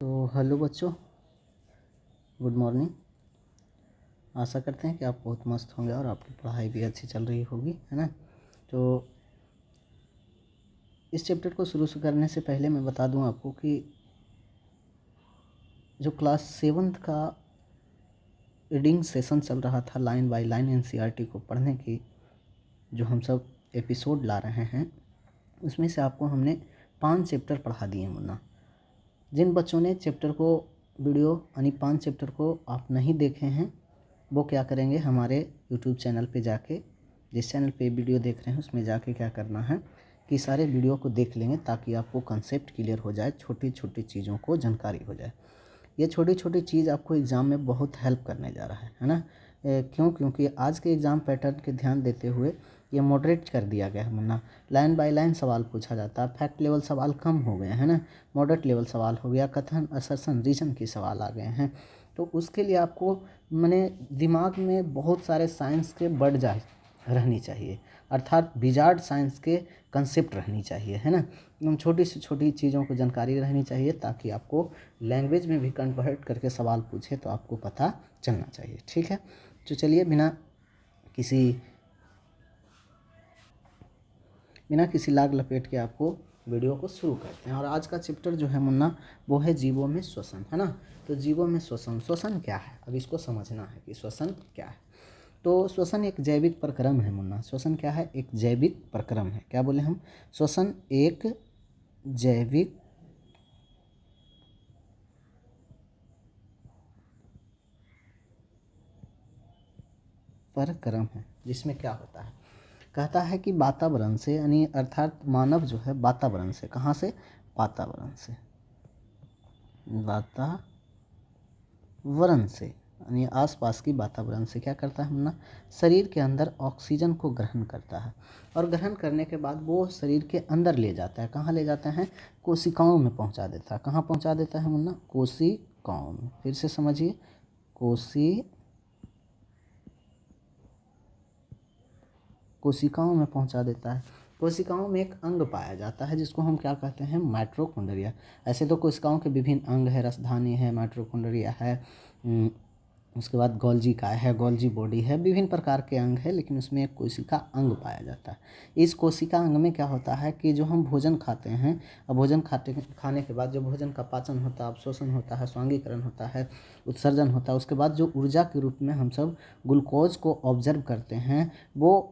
तो हेलो बच्चों, good morning. आशा करते हैं कि आप बहुत मस्त होंगे और आपकी पढ़ाई भी अच्छी चल रही होगी, है ना। तो इस चैप्टर को शुरू करने से पहले मैं बता दूं आपको कि जो क्लास 7th का रीडिंग सेशन चल रहा था लाइन बाय लाइन एनसीईआरटी को पढ़ने की, जो हम सब एपिसोड ला रहे हैं, उसमें से आपको हमने 5 चैप्टर पढ़ा दिए मुन्ना। जिन बच्चों ने चैप्टर को वीडियो यानी 5 चैप्टर को आप नहीं देखे हैं, वो क्या करेंगे, हमारे यूट्यूब चैनल पे जाके, जिस चैनल पे वीडियो देख रहे हैं उसमें जाके क्या करना है कि सारे वीडियो को देख लेंगे, ताकि आपको कंसेप्ट क्लियर हो जाए, छोटी छोटी चीज़ों को जानकारी हो जाए। ये छोटी छोटी चीज़ आपको एग्ज़ाम में बहुत हेल्प करने जा रहा है ना। क्योंकि आज के एग्ज़ाम पैटर्न के ध्यान देते हुए ये मॉडरेट कर दिया गया है मुन्ना। लाइन बाय लाइन सवाल पूछा जाता है, फैक्ट लेवल सवाल कम हो गए हैं ना, मॉडरेट लेवल सवाल हो गया, कथन असर्शन रीजन के सवाल आ गए हैं। तो उसके लिए आपको मैंने दिमाग में बहुत सारे साइंस के वर्ड जा रहनी चाहिए, अर्थात विजार्ड साइंस के कंसेप्ट रहनी चाहिए, है ना। छोटी से छोटी चीज़ों को जानकारी रहनी चाहिए, ताकि आपको लैंग्वेज में भी कन्वर्ट करके सवाल पूछे तो आपको पता चलना चाहिए, ठीक है। तो चलिए बिना किसी लाग लपेट के आपको वीडियो को शुरू करते हैं। और आज का चैप्टर जो है मुन्ना, वो है जीवों में श्वसन, है ना। तो जीवों में श्वसन क्या है, अब इसको समझना है कि श्वसन क्या है। तो श्वसन एक जैविक प्रक्रम है मुन्ना। श्वसन क्या है, एक जैविक प्रक्रम है। क्या बोले हम, श्वसन एक जैविक प्रक्रम है, जिसमें क्या होता है, कहता है कि वातावरण से, यानी अर्थात मानव जो है वातावरण से, कहाँ से, वातावरण से यानी आसपास की वातावरण से क्या करता है मुन्ना, शरीर के अंदर ऑक्सीजन को ग्रहण करता है। और ग्रहण करने के बाद वो शरीर के अंदर ले जाता है। कहाँ ले जाता है, कोशिकाओं में पहुंचा देता है। कहाँ पहुंचा देता है मुन्ना, कोशिकाओं में। फिर से समझिए, कोशिकाओं में पहुंचा देता है। कोशिकाओं में एक अंग पाया जाता है जिसको हम क्या कहते हैं, माइटोकॉन्ड्रिया। ऐसे तो कोशिकाओं के विभिन्न अंग है, रसधानी है, माइटोकॉन्ड्रिया है, उसके बाद गोल्जी काय है, गोल्जी बॉडी है, विभिन्न प्रकार के अंग है, लेकिन उसमें एक कोशिका अंग पाया जाता है। इस कोशिका अंग में क्या होता है कि जो हम भोजन खाते हैं, और भोजन खाने के बाद जो भोजन का पाचन होता है, अवशोषण होता है, स्वांगीकरण होता है, उत्सर्जन होता है, उसके बाद जो ऊर्जा के रूप में हम सब ग्लूकोज को ऑब्जर्व करते हैं, वो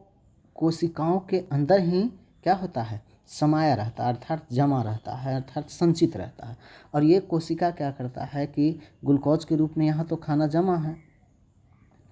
कोशिकाओं के अंदर ही क्या होता है, समाया रहता है, अर्थात जमा रहता है, अर्थात संचित रहता है। और ये कोशिका क्या करता है कि ग्लूकोज के रूप में यहाँ तो खाना जमा है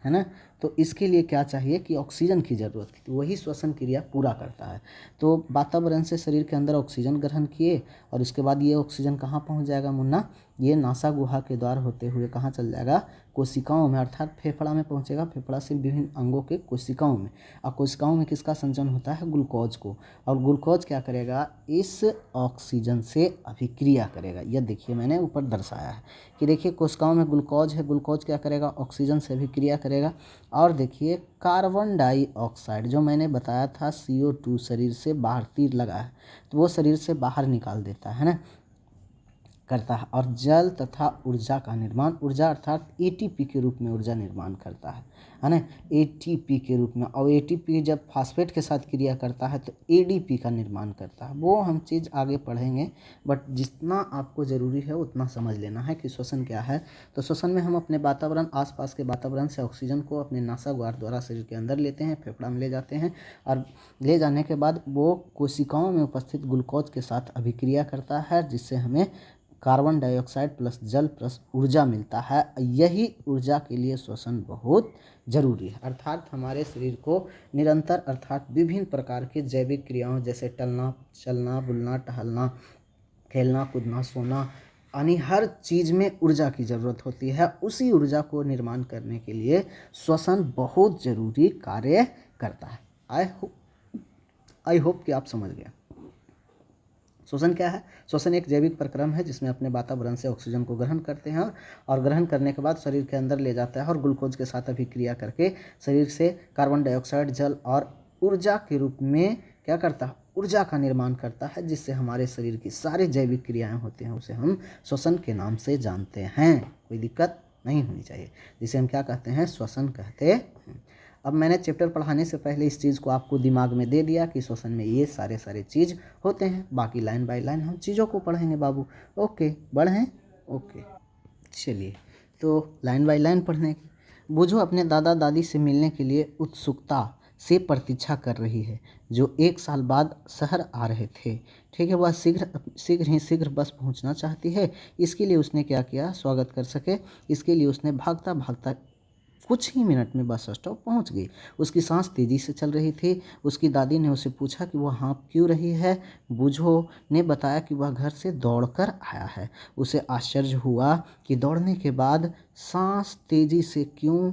ना, तो इसके लिए क्या चाहिए कि ऑक्सीजन की ज़रूरत है, तो वही श्वसन क्रिया पूरा करता है। तो वातावरण से शरीर के अंदर ऑक्सीजन ग्रहण किए, और उसके बाद ये ऑक्सीजन कहाँ पहुँच जाएगा मुन्ना, ये नासा गुहा के द्वार होते हुए कहाँ चल जाएगा, कोशिकाओं में, अर्थात फेफड़ा में पहुँचेगा, फेफड़ा से विभिन्न अंगों के कोशिकाओं में। और कोशिकाओं में किसका संचरण होता है, ग्लूकोज को। और ग्लूकोज क्या करेगा, इस ऑक्सीजन से अभिक्रिया करेगा। यह देखिए मैंने ऊपर दर्शाया है कि देखिए कोशिकाओं में ग्लूकोज है, ग्लूकोज क्या करेगा, ऑक्सीजन से अभिक्रिया करेगा। और देखिए कार्बन डाइऑक्साइड, जो मैंने बताया था CO2 शरीर से बाहर तीर लगा है, तो वो शरीर से बाहर निकाल देता है ना, करता है। और जल तथा ऊर्जा का निर्माण, ऊर्जा अर्थात ATP के रूप में ऊर्जा निर्माण करता है ना, ATP के रूप में। और ATP जब फास्फेट के साथ क्रिया करता है तो ADP का निर्माण करता है। वो हम चीज़ आगे पढ़ेंगे, बट जितना आपको ज़रूरी है उतना समझ लेना है कि श्वसन क्या है। तो श्वसन में हम अपने वातावरण, आसपास के वातावरण से ऑक्सीजन को अपने नासाद्वार द्वारा शरीर के अंदर लेते हैं, फेफड़ा में ले जाते हैं, और ले जाने के बाद वो कोशिकाओं में उपस्थित ग्लूकोज के साथ अभिक्रिया करता है, जिससे हमें कार्बन डाइऑक्साइड प्लस जल प्लस ऊर्जा मिलता है। यही ऊर्जा के लिए श्वसन बहुत जरूरी है। अर्थात हमारे शरीर को निरंतर, अर्थात विभिन्न प्रकार के जैविक क्रियाओं जैसे टलना, चलना, बुलना, टहलना, खेलना, कूदना, सोना, यानी हर चीज़ में ऊर्जा की ज़रूरत होती है। उसी ऊर्जा को निर्माण करने के लिए श्वसन बहुत ज़रूरी कार्य करता है। आई होप कि आप समझ गए। श्वसन क्या है, श्वसन एक जैविक प्रक्रम है जिसमें अपने वातावरण से ऑक्सीजन को ग्रहण करते हैं, और ग्रहण करने के बाद शरीर के अंदर ले जाता है, और ग्लूकोज के साथ अभिक्रिया करके शरीर से कार्बन डाइऑक्साइड, जल और ऊर्जा के रूप में क्या करता है, ऊर्जा का निर्माण करता है, जिससे हमारे शरीर की सारी जैविक क्रियाएं होती हैं उसे हम श्वसन के नाम से जानते हैं। कोई दिक्कत नहीं होनी चाहिए, जिसे हम क्या कहते हैं, श्वसन कहते हैं। अब मैंने चैप्टर पढ़ाने से पहले इस चीज़ को आपको दिमाग में दे दिया कि श्वसन में ये सारे चीज़ होते हैं। बाकी लाइन बाय लाइन हम चीज़ों को पढ़ेंगे बाबू। ओके, बढ़ें। ओके, चलिए तो लाइन बाय लाइन पढ़ने की। बूझो अपने दादा दादी से मिलने के लिए उत्सुकता से प्रतीक्षा कर रही है, जो 1 साल बाद शहर आ रहे थे। ठीक है, वह शीघ्र बस पहुंचना चाहती है। इसके लिए उसने क्या किया, स्वागत कर सके इसके लिए उसने भागता भागता कुछ ही मिनट में बस स्टॉप पहुंच गई। उसकी सांस तेजी से चल रही थी। उसकी दादी ने उसे पूछा कि वह हाँफ क्यों रही है। बूझो ने बताया कि वह घर से दौड़कर आया है। उसे आश्चर्य हुआ कि दौड़ने के बाद सांस तेजी से क्यों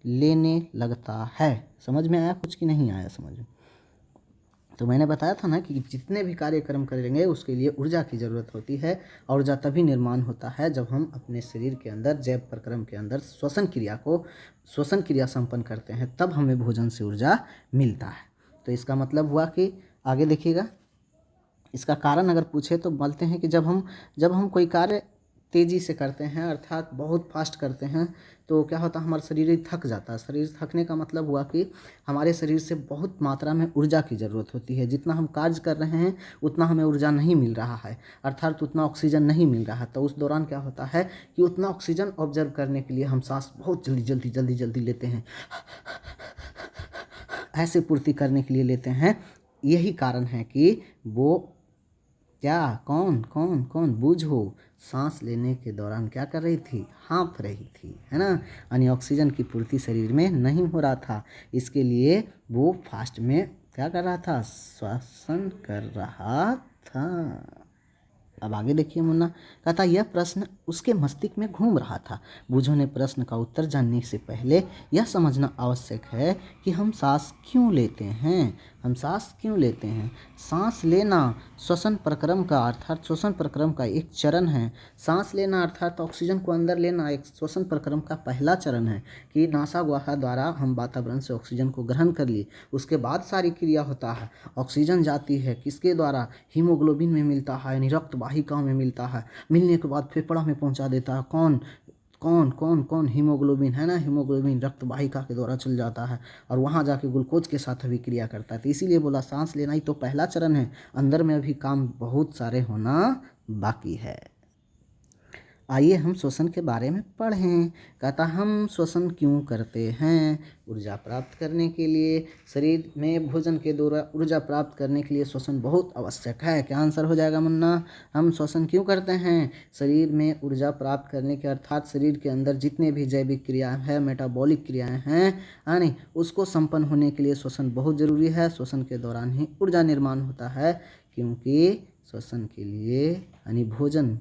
लेने लगता है। समझ में आया कुछ कि नहीं आया समझ में? तो मैंने बताया था ना कि जितने भी कार्यक्रम करेंगे उसके लिए ऊर्जा की ज़रूरत होती है, और ऊर्जा तभी निर्माण होता है जब हम अपने शरीर के अंदर जैव प्रक्रम के अंदर श्वसन क्रिया संपन्न करते हैं, तब हमें भोजन से ऊर्जा मिलता है। तो इसका मतलब हुआ कि आगे देखिएगा, इसका कारण अगर पूछे तो बोलते हैं कि जब हम कोई कार्य तेज़ी से करते हैं, अर्थात बहुत फास्ट करते हैं, तो क्या होता है, हमारा शरीर थक जाता है। शरीर थकने का मतलब हुआ कि हमारे शरीर से बहुत मात्रा में ऊर्जा की ज़रूरत होती है। जितना हम कार्य कर रहे हैं उतना हमें ऊर्जा नहीं मिल रहा है, अर्थात उतना ऑक्सीजन नहीं मिल रहा है। तो उस दौरान क्या होता है कि उतना ऑक्सीजन ऑब्जर्व करने के लिए हम सांस बहुत जल्दी लेते हैं, ऐसे पूर्ति करने के लिए लेते हैं। यही कारण है कि वो क्या कौन बूझो सांस लेने के दौरान क्या कर रही थी, हाँफ रही थी, है ना। यानी ऑक्सीजन की पूर्ति शरीर में नहीं हो रहा था, इसके लिए वो फास्ट में क्या कर रहा था, श्वसन कर रहा था। अब आगे देखिए मुन्ना, कहता यह प्रश्न उसके मस्तिष्क में घूम रहा था। बूझो ने प्रश्न का उत्तर जानने से पहले यह समझना आवश्यक है कि हम सांस क्यों लेते हैं। सांस लेना श्वसन प्रक्रम का अर्थात श्वसन प्रक्रम का एक चरण है। सांस लेना अर्थात ऑक्सीजन को अंदर लेना एक श्वसन प्रक्रम का पहला चरण है कि नासा गुहा द्वारा हम वातावरण से ऑक्सीजन को ग्रहण कर लिए, उसके बाद सारी क्रिया होता है। ऑक्सीजन जाती है किसके द्वारा, हीमोग्लोबिन में मिलता है, यानी रक्त वाहिकाओं में मिलता है। मिलने के बाद फेफड़ा में पहुंचा देता है। कौन हीमोग्लोबिन, है ना। हीमोग्लोबिन रक्त वाहिका के द्वारा चल जाता है और वहाँ जाके ग्लूकोज के साथ अभिक्रिया करता है। तो इसीलिए बोला सांस लेना ही तो पहला चरण है, अंदर में अभी काम बहुत सारे होना बाकी है। आइए हम श्वसन के बारे में पढ़ें। कहता हम श्वसन क्यों करते हैं, ऊर्जा प्राप्त करने के लिए। शरीर में भोजन के द्वारा ऊर्जा प्राप्त करने के लिए श्वसन बहुत आवश्यक है। क्या आंसर हो जाएगा मुन्ना, हम श्वसन क्यों करते हैं, शरीर में ऊर्जा प्राप्त करने के, अर्थात शरीर के अंदर जितने भी जैविक क्रियाएं हैं, मेटाबॉलिक क्रियाएं हैं, यानी उसको संपन्न होने के लिए श्वसन बहुत ज़रूरी है। श्वसन के दौरान ही ऊर्जा निर्माण होता है, क्योंकि श्वसन के लिए यानी भोजन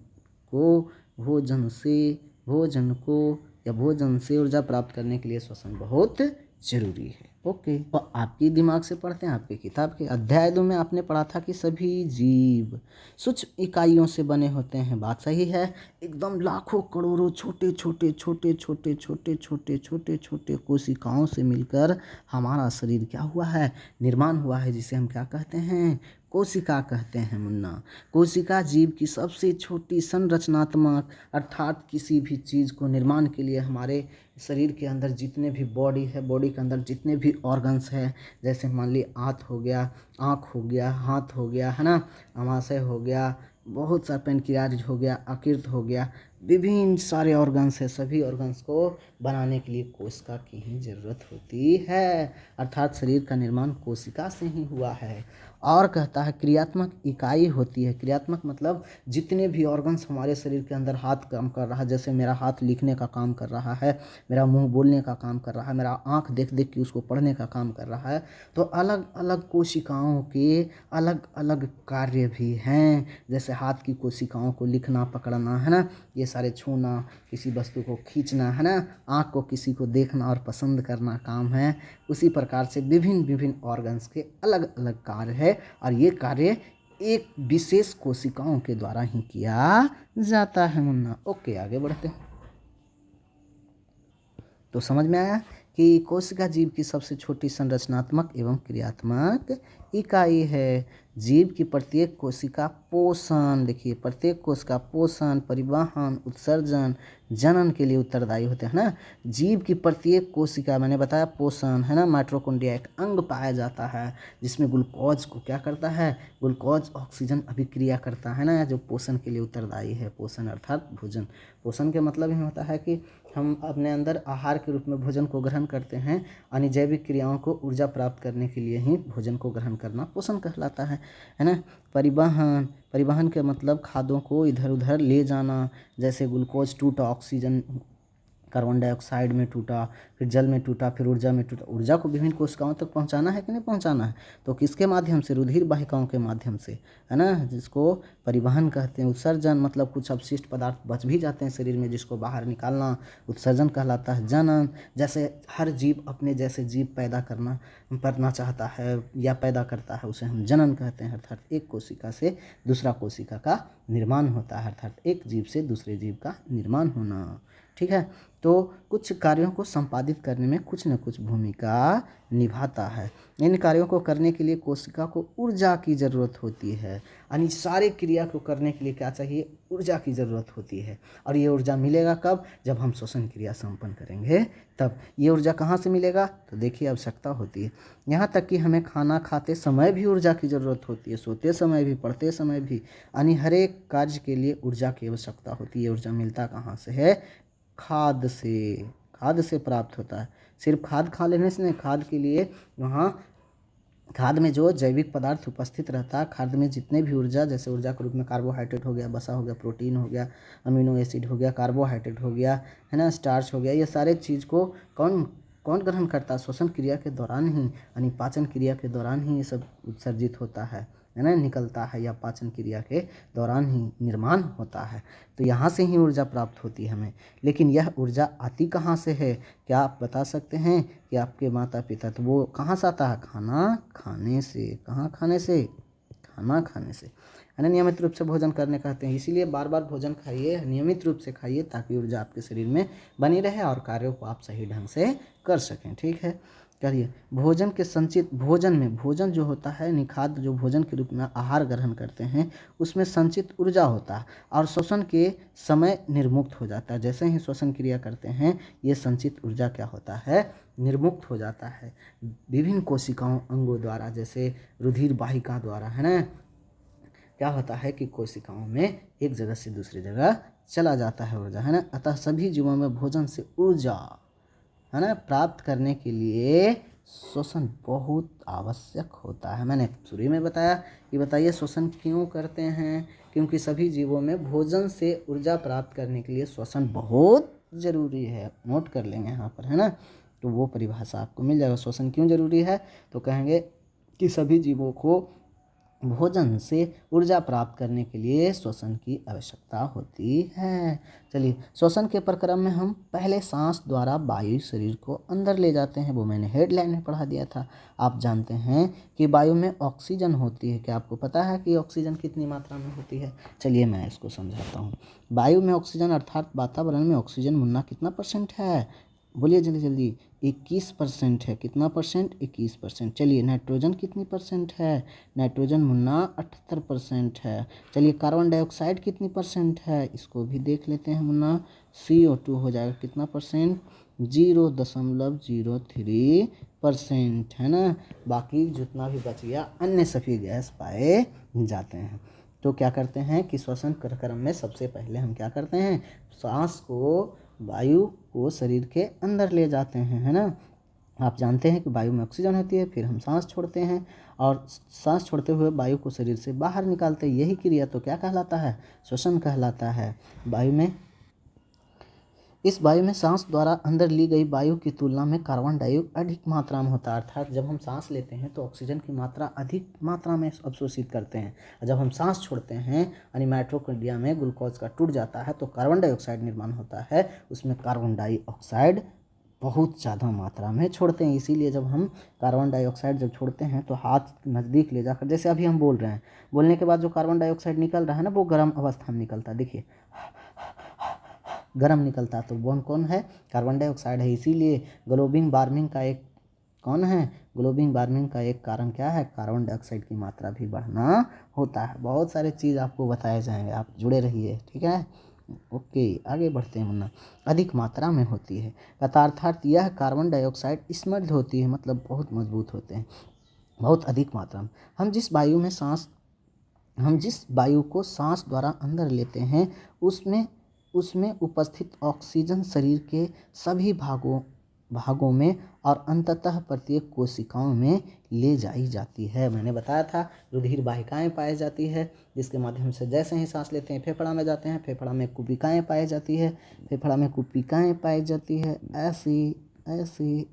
से ऊर्जा प्राप्त करने के लिए श्वसन बहुत जरूरी है। ओके, और आपकी दिमाग से पढ़ते हैं। आपकी किताब के अध्याय 2 में आपने पढ़ा था कि सभी जीव सूक्ष्म इकाइयों से बने होते हैं। बात सही है, एकदम लाखों करोड़ों छोटे कोशिकाओं से मिलकर हमारा शरीर क्या हुआ है, निर्माण हुआ है, जिसे हम क्या कहते हैं, कोशिका कहते हैं मुन्ना। कोशिका जीव की सबसे छोटी संरचनात्मक, अर्थात किसी भी चीज़ को निर्माण के लिए हमारे शरीर के अंदर जितने भी बॉडी है, बॉडी के अंदर जितने भी ऑर्गन्स हैं, जैसे मान ली आँख हो गया, हाथ हो गया, है ना, अमाशय हो गया, बहुत सा पेनक्रियाज हो गया, यकृत हो गया, विभिन्न सारे ऑर्गन्स है। सभी ऑर्गन्स को बनाने के लिए कोशिका की ही ज़रूरत होती है, अर्थात शरीर का निर्माण कोशिका से ही हुआ है। और कहता है क्रियात्मक इकाई होती है। क्रियात्मक मतलब जितने भी ऑर्गन्स हमारे शरीर के अंदर हाथ काम कर रहा है, जैसे मेरा हाथ लिखने का काम कर रहा है, मेरा मुंह बोलने का काम कर रहा है, मेरा आँख देख देख के उसको पढ़ने का काम कर रहा है। तो अलग अलग कोशिकाओं के अलग अलग कार्य भी हैं। जैसे हाथ की कोशिकाओं को लिखना, पकड़ना, है ना, ये सारे छूना, किसी वस्तु को खींचना, है ना, आँख को किसी को देखना और पसंद करना काम है। उसी प्रकार से विभिन्न ऑर्गन्स के अलग अलग कार्य है, और ये कार्य एक विशेष कोशिकाओं के द्वारा ही किया जाता है मुन्ना। ओके, आगे बढ़ते हैं। तो समझ में आया कि कोशिका जीव की सबसे छोटी संरचनात्मक एवं क्रियात्मक इकाई है। जीव की प्रत्येक कोशिका पोषण, देखिए प्रत्येक कोशिका पोषण, परिवहन, उत्सर्जन, जनन के लिए उत्तरदायी होते हैं ना। जीव की प्रत्येक कोशिका, मैंने बताया पोषण है ना, माइटोकॉन्ड्रिया एक अंग पाया जाता है जिसमें ग्लूकोज को क्या करता है, ग्लूकोज ऑक्सीजन अभिक्रिया करता है ना, जो पोषण के लिए उत्तरदायी है। पोषण अर्थात भोजन। पोषण के मतलब ही होता है कि हम अपने अंदर आहार के रूप में भोजन को ग्रहण करते हैं, यानी जैविक क्रियाओं को ऊर्जा प्राप्त करने के लिए ही भोजन को ग्रहण करना पोषण कहलाता है ना। परिवहन, परिवहन के मतलब खाद्यों को इधर उधर ले जाना, जैसे ग्लूकोज टूटा, ऑक्सीजन कार्बन डाइऑक्साइड में टूटा, फिर जल में टूटा, फिर ऊर्जा में टूटा। ऊर्जा को विभिन्न कोशिकाओं तक पहुंचाना है कि नहीं पहुंचाना है, तो किसके माध्यम से, रुधिर वाहिकाओं के माध्यम से, है ना, जिसको परिवहन कहते हैं। उत्सर्जन मतलब कुछ अपशिष्ट पदार्थ बच भी जाते हैं शरीर में, जिसको बाहर निकालना उत्सर्जन कहलाता है। जनन, जैसे हर जीव अपने जैसे जीव करना चाहता है या पैदा करता है, उसे हम जनन कहते हैं। अर्थात एक कोशिका से दूसरा कोशिका का निर्माण होता है, अर्थात एक जीव से दूसरे जीव का निर्माण होना। ठीक है, तो कुछ कार्यों को संपादित करने में कुछ न कुछ भूमिका निभाता है। इन कार्यों को करने के लिए कोशिका को ऊर्जा की ज़रूरत होती है, यानी सारे क्रिया को करने के लिए क्या चाहिए, ऊर्जा की ज़रूरत होती है। और ये ऊर्जा मिलेगा कब, जब हम श्वसन क्रिया संपन्न करेंगे तब। ये ऊर्जा कहाँ से मिलेगा, तो देखिए आवश्यकता होती है। यहाँ तक कि हमें खाना खाते समय भी ऊर्जा की ज़रूरत होती है, सोते समय भी, पढ़ते समय भी, यानी हर एक कार्य के लिए ऊर्जा की आवश्यकता होती है। ऊर्जा मिलता कहाँ से है, खाद से, खाद से प्राप्त होता है। सिर्फ खाद खा लेने से नहीं, खाद के लिए वहाँ खाद में जो जैविक पदार्थ उपस्थित रहता है, खाद में जितने भी ऊर्जा, जैसे ऊर्जा के रूप में कार्बोहाइड्रेट हो गया, वसा हो गया, प्रोटीन हो गया, अमीनो एसिड हो गया, कार्बोहाइड्रेट हो गया, है ना, स्टार्च हो गया, ये सारे चीज़ को कौन कौन ग्रहण करता है, श्वसन क्रिया के दौरान ही, यानी पाचन क्रिया के दौरान ही ये सब उत्सर्जित होता है ना, निकलता है, या पाचन क्रिया के दौरान ही निर्माण होता है। तो यहाँ से ही ऊर्जा प्राप्त होती है हमें। लेकिन यह ऊर्जा आती कहाँ से है, क्या आप बता सकते हैं कि आपके माता पिता, तो वो कहाँ से आता है, खाना खाने से। कहाँ खाने से, खाना खाने से, है ना। नियमित रूप से भोजन करने कहते हैं, इसीलिए बार बार भोजन खाइए, नियमित रूप से खाइए, ताकि ऊर्जा आपके शरीर में बनी रहे और कार्यों को आप सही ढंग से कर सकें। ठीक है, करिए। भोजन के संचित, भोजन में, भोजन जो होता है, निखाद्य जो भोजन के रूप में आहार ग्रहण करते हैं, उसमें संचित ऊर्जा होता है और श्वसन के समय निर्मुक्त हो जाता है। जैसे ही श्वसन क्रिया करते हैं, ये संचित ऊर्जा क्या होता है, निर्मुक्त हो जाता है विभिन्न कोशिकाओं, अंगों द्वारा, जैसे रुधिर वाहिका द्वारा, है ना। क्या होता है कि कोशिकाओं में एक जगह से दूसरी जगह चला जाता है ऊर्जा, है ना। अतः सभी जीवों में भोजन से ऊर्जा, है ना, प्राप्त करने के लिए श्वसन बहुत आवश्यक होता है। मैंने शुरू में बताया कि बताइए श्वसन क्यों करते हैं, क्योंकि सभी जीवों में भोजन से ऊर्जा प्राप्त करने के लिए श्वसन बहुत ज़रूरी है। नोट कर लेंगे यहाँ पर, है ना, तो वो परिभाषा आपको मिल जाएगा। श्वसन क्यों जरूरी है, तो कहेंगे कि सभी जीवों को भोजन से ऊर्जा प्राप्त करने के लिए श्वसन की आवश्यकता होती है। चलिए, श्वसन के प्रक्रम में हम पहले सांस द्वारा वायु शरीर को अंदर ले जाते हैं, वो मैंने हेडलाइन में पढ़ा दिया था। आप जानते हैं कि वायु में ऑक्सीजन होती है, क्या आपको पता है कि ऑक्सीजन कितनी मात्रा में होती है? चलिए मैं इसको समझाता हूँ। वायु में ऑक्सीजन अर्थात वातावरण में ऑक्सीजन मुन्ना कितना परसेंट है, बोलिए जल्दी जल्दी। 21% है। कितना परसेंट? 21%। चलिए, नाइट्रोजन कितनी परसेंट है? नाइट्रोजन मुन्ना 78% है। चलिए, कार्बन डाइऑक्साइड कितनी परसेंट है, इसको भी देख लेते हैं मुन्ना। CO2 हो जाएगा कितना परसेंट? 0.03%, है ना। बाकी जितना भी बच गया अन्य सभी गैस पाए जाते हैं। तो क्या करते हैं कि श्वसन प्रक्रम में सबसे पहले हम क्या करते हैं, सांस को, वायु को शरीर के अंदर ले जाते हैं, है ना। आप जानते हैं कि वायु में ऑक्सीजन होती है, फिर हम सांस छोड़ते हैं और सांस छोड़ते हुए वायु को शरीर से बाहर निकालते हैं। यही क्रिया तो क्या कहलाता है, श्वसन कहलाता है। वायु में, इस वायु में सांस द्वारा अंदर ली गई वायु की तुलना में कार्बन डाइऑक्साइड अधिक मात्रा में होता है। अर्थात जब हम सांस लेते हैं तो ऑक्सीजन की मात्रा अधिक मात्रा में अवशोषित करते हैं, और जब हम सांस छोड़ते हैं यानी माइटोकॉन्ड्रिया में ग्लूकोज का टूट जाता है तो कार्बन डाइऑक्साइड निर्माण होता है, उसमें कार्बन डाइऑक्साइड बहुत ज़्यादा मात्रा में छोड़ते हैं। इसीलिए जब हम कार्बन डाइऑक्साइड जब छोड़ते हैं तो हाथ नज़दीक ले जाकर, जैसे अभी हम बोल रहे हैं, बोलने के बाद जो कार्बन डाइऑक्साइड निकल रहा है ना, वो गर्म अवस्था में निकलता है। देखिए, गर्म निकलता है, तो वो कौन है? कार्बन डाइऑक्साइड है। इसीलिए ग्लोबल वार्मिंग का एक कौन है? ग्लोबल वार्मिंग का एक कारण क्या है? कार्बन डाइऑक्साइड की मात्रा भी बढ़ना होता है। बहुत सारे चीज़ आपको बताए जाएंगे, आप जुड़े रहिए, ठीक है। ओके, आगे बढ़ते हैं मुन्ना। अधिक मात्रा में होती है अर्थात यह कार्बन डाइऑक्साइड स्मृद्ध होती है, मतलब बहुत मजबूत होते हैं, बहुत अधिक मात्रा में। हम जिस वायु को सांस द्वारा अंदर लेते हैं उसमें उसमें उपस्थित ऑक्सीजन शरीर के सभी भागों में और अंततः प्रत्येक कोशिकाओं में ले जाई जाती है। मैंने बताया था रुधिर वाहिकाएं पाई जाती है, जिसके माध्यम से जैसे ही सांस लेते हैं फेफड़ा में जाते हैं, फेफड़ा में कुपिकाएं पाई जाती है, फेफड़ा में कुपिकाएं पाई जाती है। ऐसी ऐसी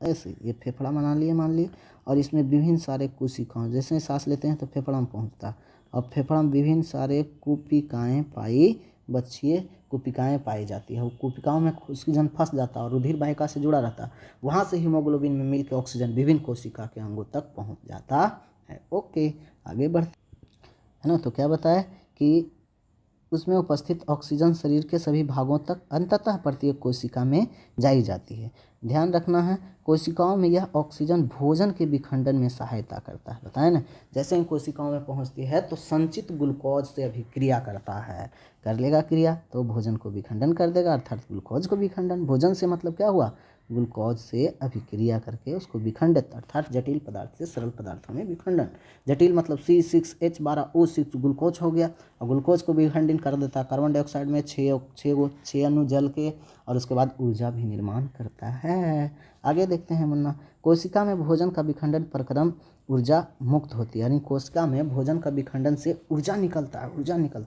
ऐसे ये फेफड़ा मान लिए और इसमें विभिन्न सारे कोशिकाएं, जैसे सांस लेते हैं तो फेफड़ा में पहुंचता है और फेफड़ा में विभिन्न सारे कुपिकाएं पाई जाती है। वो कुपिकाओं में ऑक्सीजन फंस जाता है और रुधिर वाहिका से जुड़ा रहता है, वहाँ से हीमोग्लोबिन में मिलकर ऑक्सीजन विभिन्न कोशिका के अंगों तक पहुँच जाता है। ओके, आगे बढ़ते है ना। तो क्या बताया कि उसमें उपस्थित ऑक्सीजन शरीर के सभी भागों तक अंततः प्रत्येक कोशिका में जाई जाती है। ध्यान रखना है, कोशिकाओं में यह ऑक्सीजन भोजन के विखंडन में सहायता करता है। बताए ना, जैसे ही कोशिकाओं में पहुंचती है तो संचित ग्लूकोज से अभिक्रिया करता है, कर लेगा क्रिया तो भोजन को विखंडन कर देगा, अर्थात ग्लूकोज को विखंडन। भोजन से मतलब क्या हुआ? ग्लूकोज से अभिक्रिया करके उसको विखंडित, अर्थात जटिल पदार्थ से सरल पदार्थों में विखंडन। जटिल मतलब C6H12O6 ग्लूकोज हो गया और ग्लूकोज को विखंडित कर देता है कार्बन डाइऑक्साइड में, छः अणु जल के, और उसके बाद ऊर्जा भी निर्माण करता है। आगे देखते हैं मुन्ना। कोशिका में भोजन का विखंडन प्रक्रम ऊर्जा मुक्त होती है, यानी कोशिका में भोजन का विखंडन से ऊर्जा निकलता है।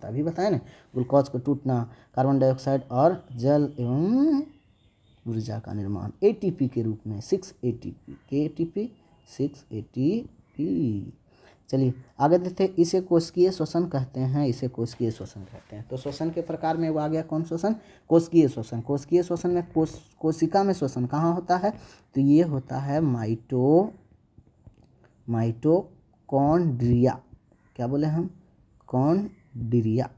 अभी बताए ना, ग्लूकोज को टूटना, कार्बन डाइऑक्साइड और जल एवं ऊर्जा का निर्माण ATP के रूप में 6 ATP 6 ATP। चलिए आगे देखते हैं, इसे कोशिकीय श्वसन कहते हैं। तो श्वसन के प्रकार में वो आ गया कौन श्वसन? कोशिकीय श्वसन। कोशिकीय श्वसन में कोशिका में श्वसन कहाँ होता है? तो ये होता है माइटोकॉन्ड्रिया। क्या बोले हम?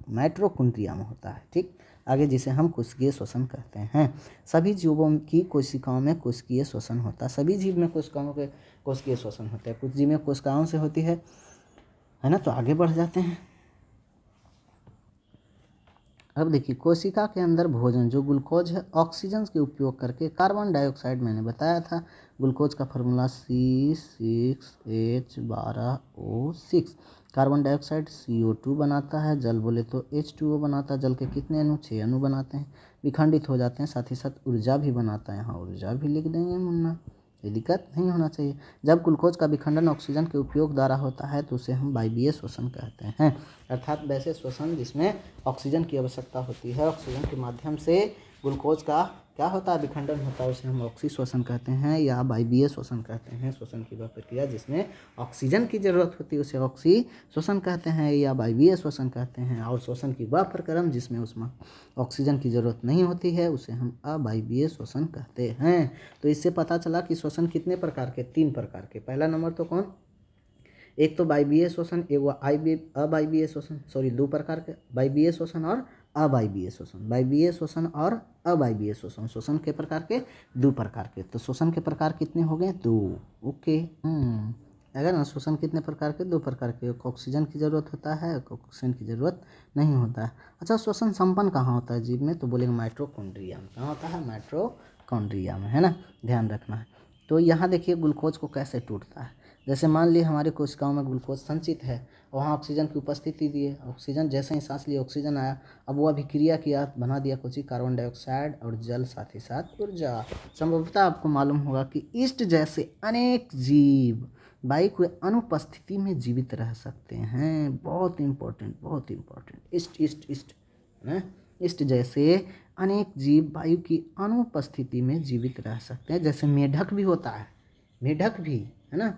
माइटोकॉन्ड्रिया में होता है, ठीक। आगे जिसे हम कोशिकीय श्वसन कहते हैं। सभी जीवों की कोशिकाओं में कोशिकीय श्वसन होता है। सभी जीव में कोशिकाओं के कोशिकीय श्वसन होता है। कुछ जीव में कोशिकाओं से होती है ना। तो आगे बढ़ जाते हैं। अब देखिए, कोशिका के अंदर भोजन जो ग्लूकोज है ऑक्सीजन के उपयोग करके कार्बन डाइऑक्साइड, मैंने बताया था ग्लूकोज का formula C6H12O6। Carbon dioxide CO2 बनाता है, जल बोले तो H2O बनाता है। जल के कितने अणु? 6 अणु बनाते हैं, विखंडित हो जाते हैं, साथ ही साथ ऊर्जा भी बनाता है। यहाँ ऊर्जा भी लिख देंगे मुन्ना, ये दिक्कत नहीं होना चाहिए। जब ग्लूकोज का विखंडन ऑक्सीजन के उपयोग द्वारा होता है तो उसे हम वायवीय श्वसन कहते हैं, अर्थात वैसे श्वसन जिसमें ऑक्सीजन की आवश्यकता होती है, ऑक्सीजन के माध्यम से ग्लूकोज का क्या होता है? विखंडन होता है, उसे हम ऑक्सी श्वसन कहते हैं या वायवीय श्वसन कहते हैं। श्वसन की वह प्रक्रिया जिसमें ऑक्सीजन की जरूरत होती है उसे ऑक्सी श्वसन कहते हैं या वायवीय श्वसन कहते हैं, और श्वसन की वह प्रक्रम जिसमें उसमें ऑक्सीजन की जरूरत नहीं होती है उसे हम अवायवीय श्वसन कहते हैं। तो इससे पता चला कि श्वसन कितने प्रकार के? 3 प्रकार के। पहला नंबर तो कौन? एक तो वायवीय श्वसन, एक अवायवीय श्वसन, 2 प्रकार के, वायवीय श्वसन और अवायवीय श्वसन। वायवीय श्वसन और अवायवीय श्वसन, श्वसन के प्रकार के 2 प्रकार के। तो श्वसन के प्रकार कितने हो गए? 2। ओके, अगर ना श्वसन कितने प्रकार के? 2 प्रकार के। एक ऑक्सीजन की जरूरत होता है, एक ऑक्सीजन की जरूरत नहीं होता है। अच्छा, श्वसन संपन्न कहाँ होता है जीव में? तो बोलेंगे माइटोकॉन्ड्रिया में। कहाँ होता है? माइटोकॉन्ड्रिया में, है ना, ध्यान रखना है। तो यहाँ देखिए ग्लूकोज को कैसे टूटता है। जैसे मान लिए हमारे कोशिकाओं में ग्लूकोज संचित है, वहाँ ऑक्सीजन की उपस्थिति दी है, ऑक्सीजन जैसे ही सांस लिए ऑक्सीजन आया, अब वो अभिक्रिया किया, बना दिया कुछ कार्बन डाइऑक्साइड और जल, साथ ही साथ ऊर्जा। संभवतः आपको मालूम होगा कि ईस्ट जैसे अनेक जीव वायु की अनुपस्थिति में जीवित रह सकते हैं। बहुत इंपॉर्टेंट ईस्ट है। ईस्ट जैसे अनेक जीव वायु की अनुपस्थिति में जीवित रह सकते हैं। जैसे मेढक भी होता है, मेढक भी, है ना,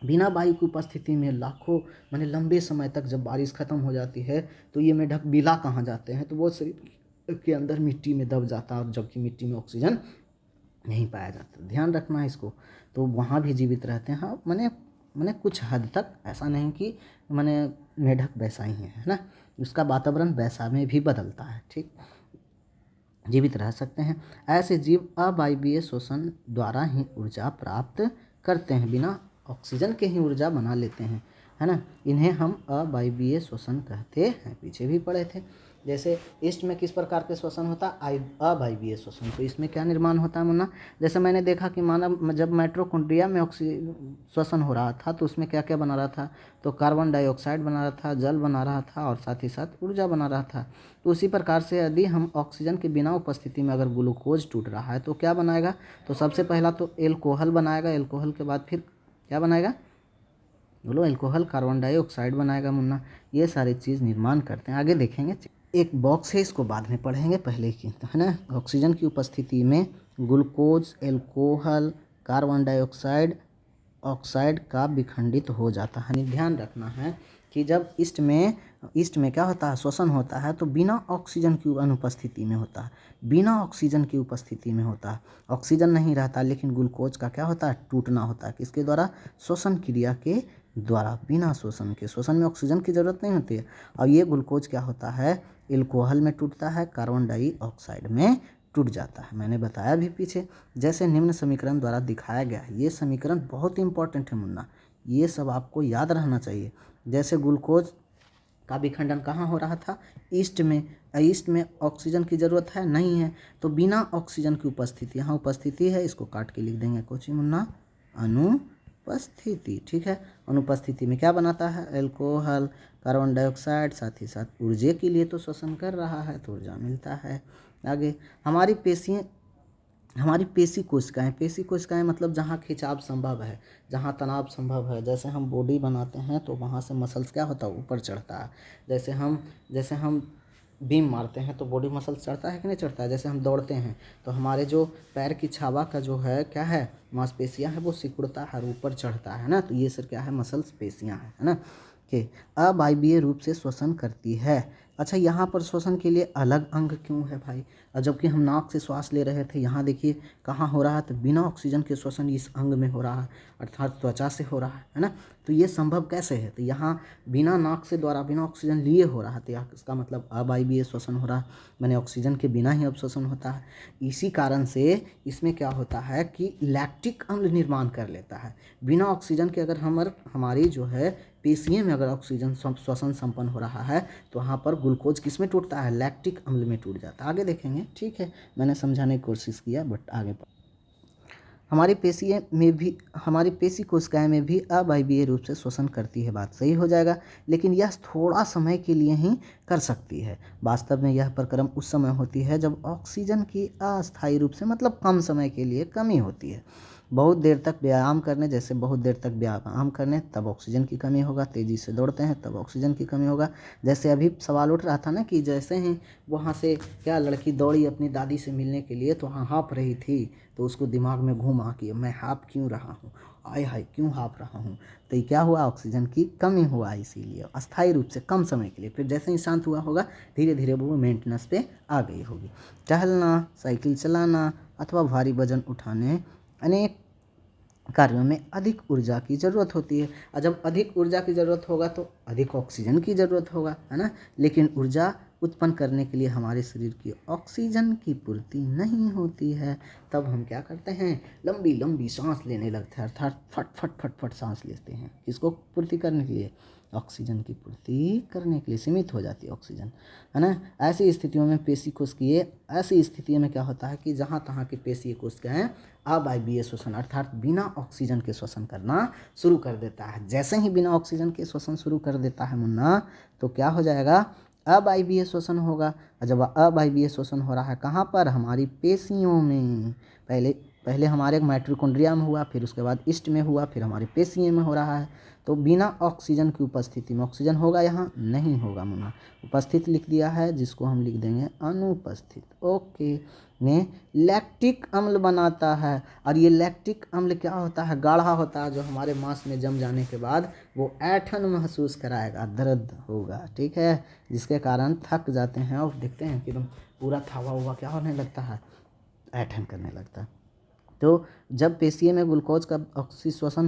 बिना वायु की उपस्थिति में लाखों माने लंबे समय तक जब बारिश खत्म हो जाती है तो ये मेढक बिला कहाँ जाते हैं? तो वो शरीर के अंदर मिट्टी में दब जाता है, जबकि मिट्टी में ऑक्सीजन नहीं पाया जाता। ध्यान रखना है इसको। तो वहाँ भी जीवित रहते हैं। हाँ, माने कुछ हद तक, ऐसा नहीं कि माने मेढक वैसा ही है ना, उसका वातावरण वैसा में भी बदलता है, ठीक। जीवित रह सकते हैं। ऐसे जीव अवायवीय श्वसन द्वारा ही ऊर्जा प्राप्त करते हैं, बिना ऑक्सीजन के ही ऊर्जा बना लेते हैं, है ना। इन्हें हम अवायवीय श्वसन कहते हैं, पीछे भी पढ़े थे। जैसे ईस्ट में किस प्रकार के श्वसन होता है, अवायवीय श्वसन। तो इसमें क्या निर्माण होता है मुन्ना, जैसे मैंने देखा कि मानव जब माइटोकॉन्ड्रिया में श्वसन हो रहा था तो उसमें क्या क्या बना रहा था, तो कार्बन डाइऑक्साइड बना रहा था, जल बना रहा था और साथ ही साथ ऊर्जा बना रहा था। तो उसी प्रकार से यदि हम ऑक्सीजन के बिना उपस्थिति में अगर ग्लूकोज टूट रहा है तो क्या बनाएगा, तो सबसे पहला तो एल्कोहल बनाएगा, एल्कोहल के बाद फिर क्या बनाएगा, बोलो, एल्कोहल, कार्बन डाइऑक्साइड बनाएगा मुन्ना। ये सारी चीज़ निर्माण करते हैं, आगे देखेंगे। एक बॉक्स है, इसको बाद में पढ़ेंगे, पहले की, है ना। ऑक्सीजन की उपस्थिति में glucose, alcohol, carbon dioxide oxide का विखंडित हो जाता है। ध्यान रखना है कि जब ईस्ट में क्या होता है, श्वसन होता है तो बिना ऑक्सीजन की अनुपस्थिति में होता है, बिना ऑक्सीजन की उपस्थिति में होता है। ऑक्सीजन नहीं रहता लेकिन ग्लूकोज का क्या होता है, टूटना होता है। किसके द्वारा, श्वसन क्रिया के द्वारा, बिना श्वसन के। श्वसन में ऑक्सीजन की ज़रूरत नहीं होती है। और ये ग्लूकोज क्या होता है, एल्कोहल में टूटता है, कार्बन डाइऑक्साइड में टूट जाता है। मैंने बताया भी पीछे, जैसे निम्न समीकरण द्वारा दिखाया गया है। ये समीकरण बहुत इंपॉर्टेंट है मुन्ना, ये सब आपको याद रहना चाहिए। जैसे ग्लूकोज का विखंडन कहाँ हो रहा था, ईस्ट में। ईस्ट में ऑक्सीजन की ज़रूरत है, नहीं है, तो बिना ऑक्सीजन की उपस्थिति, यहाँ उपस्थिति है, इसको काट के लिख देंगे कोची मुन्ना, अनुपस्थिति। ठीक है, अनुपस्थिति में क्या बनाता है, एल्कोहल, कार्बन डाइऑक्साइड, साथ ही साथ ऊर्जा के लिए तो श्वसन कर रहा है तो ऊर्जा मिलता है। आगे हमारी पेशी कोशिकाएं मतलब जहाँ खिंचाव संभव है, जहाँ तनाव संभव है। जैसे हम बॉडी बनाते हैं तो वहाँ से मसल्स क्या होता है, ऊपर चढ़ता है। जैसे हम बीम मारते हैं तो बॉडी मसल चढ़ता है कि नहीं चढ़ता है। जैसे हम दौड़ते हैं तो हमारे जो पैर की छावा का जो है क्या है, मांसपेशियाँ है, वो सिकुड़ता है और ऊपर चढ़ता है ना। तो ये सर क्या है, मसल्स पेशियाँ है ना, कि अवायवीय रूप से श्वसन करती है। अच्छा, यहाँ पर श्वसन के लिए अलग अंग क्यों है भाई, और जबकि हम नाक से श्वास ले रहे थे, यहाँ देखिए कहाँ हो रहा है, तो बिना ऑक्सीजन के श्वसन इस अंग में हो रहा है, अर्थात त्वचा से हो रहा है ना। तो ये संभव कैसे है, तो यहाँ बिना नाक से द्वारा बिना ऑक्सीजन लिए हो रहा है, तो इसका मतलब अवायवीय श्वसन हो रहा है, मैंने ऑक्सीजन के बिना ही अब श्वसन होता है। इसी कारण से इसमें क्या होता है कि लैक्टिक अम्ल निर्माण कर लेता है। बिना ऑक्सीजन के अगर हमारी जो है पेशियों में अगर ऑक्सीजन श्वसन संपन्न हो रहा है तो वहाँ पर ग्लूकोज किस में टूटता है, लैक्टिक अम्ल में टूट जाता है। आगे देखेंगे, ठीक है, मैंने समझाने की कोशिश किया बट आगे हमारी पेशी कोशिकाएं में भी अवायवीय रूप से श्वसन करती है, बात सही हो जाएगा, लेकिन यह थोड़ा समय के लिए ही कर सकती है। वास्तव में यह प्रक्रम उस समय होती है जब ऑक्सीजन की अस्थायी रूप से मतलब कम समय के लिए कमी होती है। बहुत देर तक व्यायाम करने तब ऑक्सीजन की कमी होगा, तेज़ी से दौड़ते हैं तब ऑक्सीजन की कमी होगा। जैसे अभी सवाल उठ रहा था ना कि जैसे ही वहाँ से क्या लड़की दौड़ी अपनी दादी से मिलने के लिए तो वहाँ हाँफ रही थी, तो उसको दिमाग में घुमा कि मैं हाँफ क्यों रहा हूँ, आय हाय क्यों हाँफ रहा हूँ, तो ये क्या हुआ, ऑक्सीजन की कमी हुआ, इसीलिए अस्थायी रूप से कम समय के लिए। फिर जैसे ही शांत हुआ होगा धीरे धीरे वो मेंटेनेंस पे आ गई होगी। टहलना, साइकिल चलाना अथवा भारी वजन उठाने अनेक कार्यों में अधिक ऊर्जा की ज़रूरत होती है, और जब अधिक ऊर्जा की ज़रूरत होगा तो अधिक ऑक्सीजन की ज़रूरत होगा, है ना। लेकिन ऊर्जा उत्पन्न करने के लिए हमारे शरीर की ऑक्सीजन की पूर्ति नहीं होती है, तब हम क्या करते हैं, लंबी लंबी सांस लेने लगते हैं, अर्थात फट फट फट फट सांस लेते हैं। किसको पूर्ति करने के लिए, ऑक्सीजन की पूर्ति करने के लिए सीमित हो जाती है ऑक्सीजन, है ना। ऐसी स्थितियों में क्या होता है कि जहाँ तहाँ की पेशीय कोशिकाएं अवायवीय श्वसन अर्थात बिना ऑक्सीजन के श्वसन करना शुरू कर देता है। जैसे ही बिना ऑक्सीजन के श्वसन शुरू कर देता है मुन्ना, तो क्या हो जाएगा, अवायवीय श्वसन होगा। और जब अवायवीय श्वसन हो रहा है कहाँ पर, हमारी पेशियों में, पहले हमारे माइटोकॉन्ड्रिया में हुआ, फिर उसके बाद ईस्ट में हुआ, फिर हमारे पेशियों में हो रहा है। तो बिना ऑक्सीजन की उपस्थिति में, ऑक्सीजन होगा यहाँ, नहीं होगा मुन्ना, उपस्थित लिख दिया है, जिसको हम लिख देंगे अनुपस्थित, ओके, में लैक्टिक अम्ल बनाता है। और ये लैक्टिक अम्ल क्या होता है, गाढ़ा होता है, जो हमारे मांस में जम जाने के बाद वो ऐंठन महसूस कराएगा, दर्द होगा, ठीक है, जिसके कारण थक जाते हैं और देखते हैं कि एकदम पूरा थावा हुआ क्या होने लगता है, ऐंठन करने लगता है। तो जब पेशियों में ग्लूकोज का श्वसन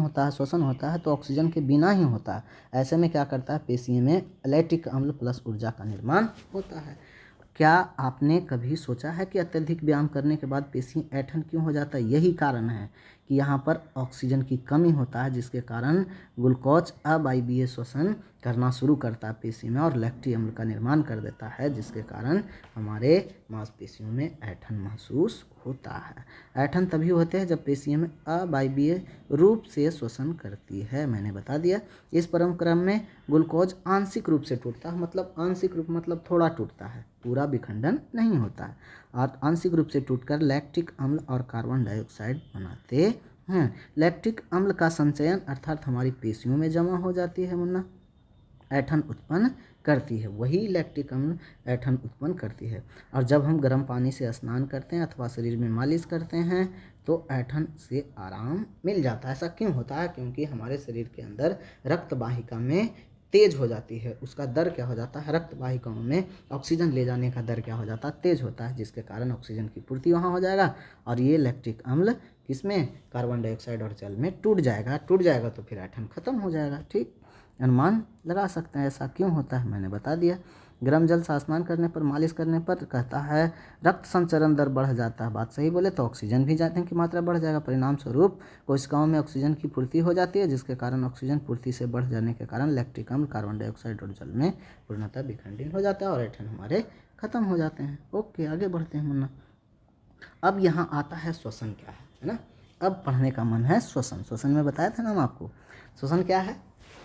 होता है तो ऑक्सीजन के बिना ही होता है। ऐसे में क्या करता है, पेशियों में लैक्टिक अम्ल प्लस ऊर्जा का निर्माण होता है। क्या आपने कभी सोचा है कि अत्यधिक व्यायाम करने के बाद पेशी ऐंठन क्यों हो जाता है? यही कारण है कि यहाँ पर ऑक्सीजन की कमी होता है, जिसके कारण ग्लूकोज अवायवीय श्वसन करना शुरू करता है पेशी में और लैक्टिक अम्ल का निर्माण कर देता है, जिसके कारण हमारे मांसपेशियों में ऐंठन महसूस होता है। ऐंठन तभी होते हैं जब पेशियों में अवायवीय रूप से श्वसन करती है। मैंने बता दिया। इस क्रम में ग्लूकोज आंशिक रूप से टूटता है, मतलब आंशिक रूप मतलब थोड़ा टूटता है, पूरा विखंडन नहीं होता है, और आंशिक रूप से टूटकर लैक्टिक अम्ल और कार्बन डाइऑक्साइड बनाते हैं। लैक्टिक अम्ल का संचयन अर्थात हमारी पेशियों में जमा हो जाती है मुन्ना, ऐंठन उत्पन्न करती है। वही लैक्टिक अम्ल ऐंठन उत्पन्न करती है। और जब हम गर्म पानी से स्नान करते हैं अथवा शरीर में मालिश करते हैं तो ऐंठन से आराम मिल जाता है। ऐसा क्यों होता है? क्योंकि हमारे शरीर के अंदर रक्त वाहिका में तेज हो जाती है, उसका दर क्या हो जाता है, रक्त वाहिकाओं में ऑक्सीजन ले जाने का दर क्या हो जाता है, तेज होता है, जिसके कारण ऑक्सीजन की पूर्ति वहाँ हो जाएगा और ये लैक्टिक अम्ल किसमें, कार्बन डाइऑक्साइड और जल में टूट जाएगा तो फिर ऐंठन खत्म हो जाएगा। ठीक, अनुमान लगा सकते हैं ऐसा क्यों होता है, मैंने बता दिया। गर्म जल से स्नान करने पर, मालिश करने पर कहता है रक्त संचरण दर बढ़ जाता है। बात सही बोले तो ऑक्सीजन भी जाने की मात्रा बढ़ जाएगा। परिणाम स्वरूप कोशिकाओं में ऑक्सीजन की पूर्ति हो जाती है, जिसके कारण ऑक्सीजन पूर्ति से बढ़ जाने के कारण लैक्टिक अम्ल, कार्बन डाइऑक्साइड और जल में पूर्णतः विखंडित हो जाता है और ऐंठन हमारे खत्म हो जाते हैं। ओके, आगे बढ़ते हैं मुन्ना। अब यहाँ आता है श्वसन क्या है ना। अब पढ़ने का मन है श्वसन। श्वसन में बताया था ना हम आपको, श्वसन क्या है।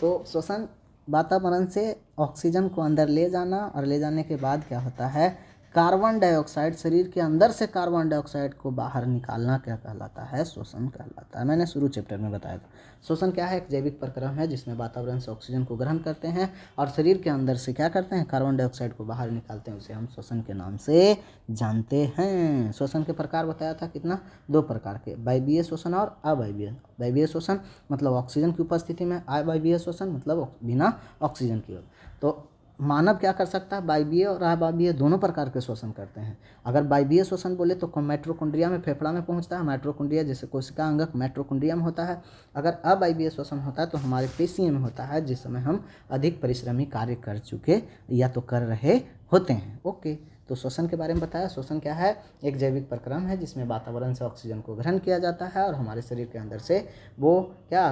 तो श्वसन वातावरण से ऑक्सीजन को अंदर ले जाना और ले जाने के बाद क्या होता है, कार्बन डाइऑक्साइड, शरीर के अंदर से कार्बन डाइऑक्साइड को बाहर निकालना क्या कहलाता है, श्वसन कहलाता है। मैंने शुरू चैप्टर में बताया था। श्वसन क्या है, एक जैविक प्रक्रम है जिसमें वातावरण से ऑक्सीजन को ग्रहण करते हैं और शरीर के अंदर से क्या करते हैं, कार्बन डाइऑक्साइड को बाहर निकालते हैं। उसे हम श्वसन के नाम से जानते हैं। श्वसन के प्रकार बताया था कितना, 2 प्रकार के, वायवीय श्वसन और अवायवीय। वायवीय श्वसन मतलब ऑक्सीजन की उपस्थिति में, अवायवीय श्वसन मतलब बिना ऑक्सीजन की। तो मानव क्या कर सकता है, वायवीय और अवायवीय दोनों प्रकार के श्वसन करते हैं। अगर वायवीय श्वसन बोले तो माइटोकॉन्ड्रिया में, फेफड़ा में पहुंचता है। माइटोकॉन्ड्रिया जैसे कोशिका अंगक माइटोकॉन्ड्रिया में होता है। अगर अवायवीय श्वसन होता है तो हमारे पेशियों में होता है, जिस समय हम अधिक परिश्रमी कार्य कर चुके या तो कर रहे होते हैं। ओके, तो श्वसन के बारे में बताया। श्वसन क्या है, एक जैविक प्रक्रम है जिसमें वातावरण से ऑक्सीजन को ग्रहण किया जाता है और हमारे शरीर के अंदर से वो क्या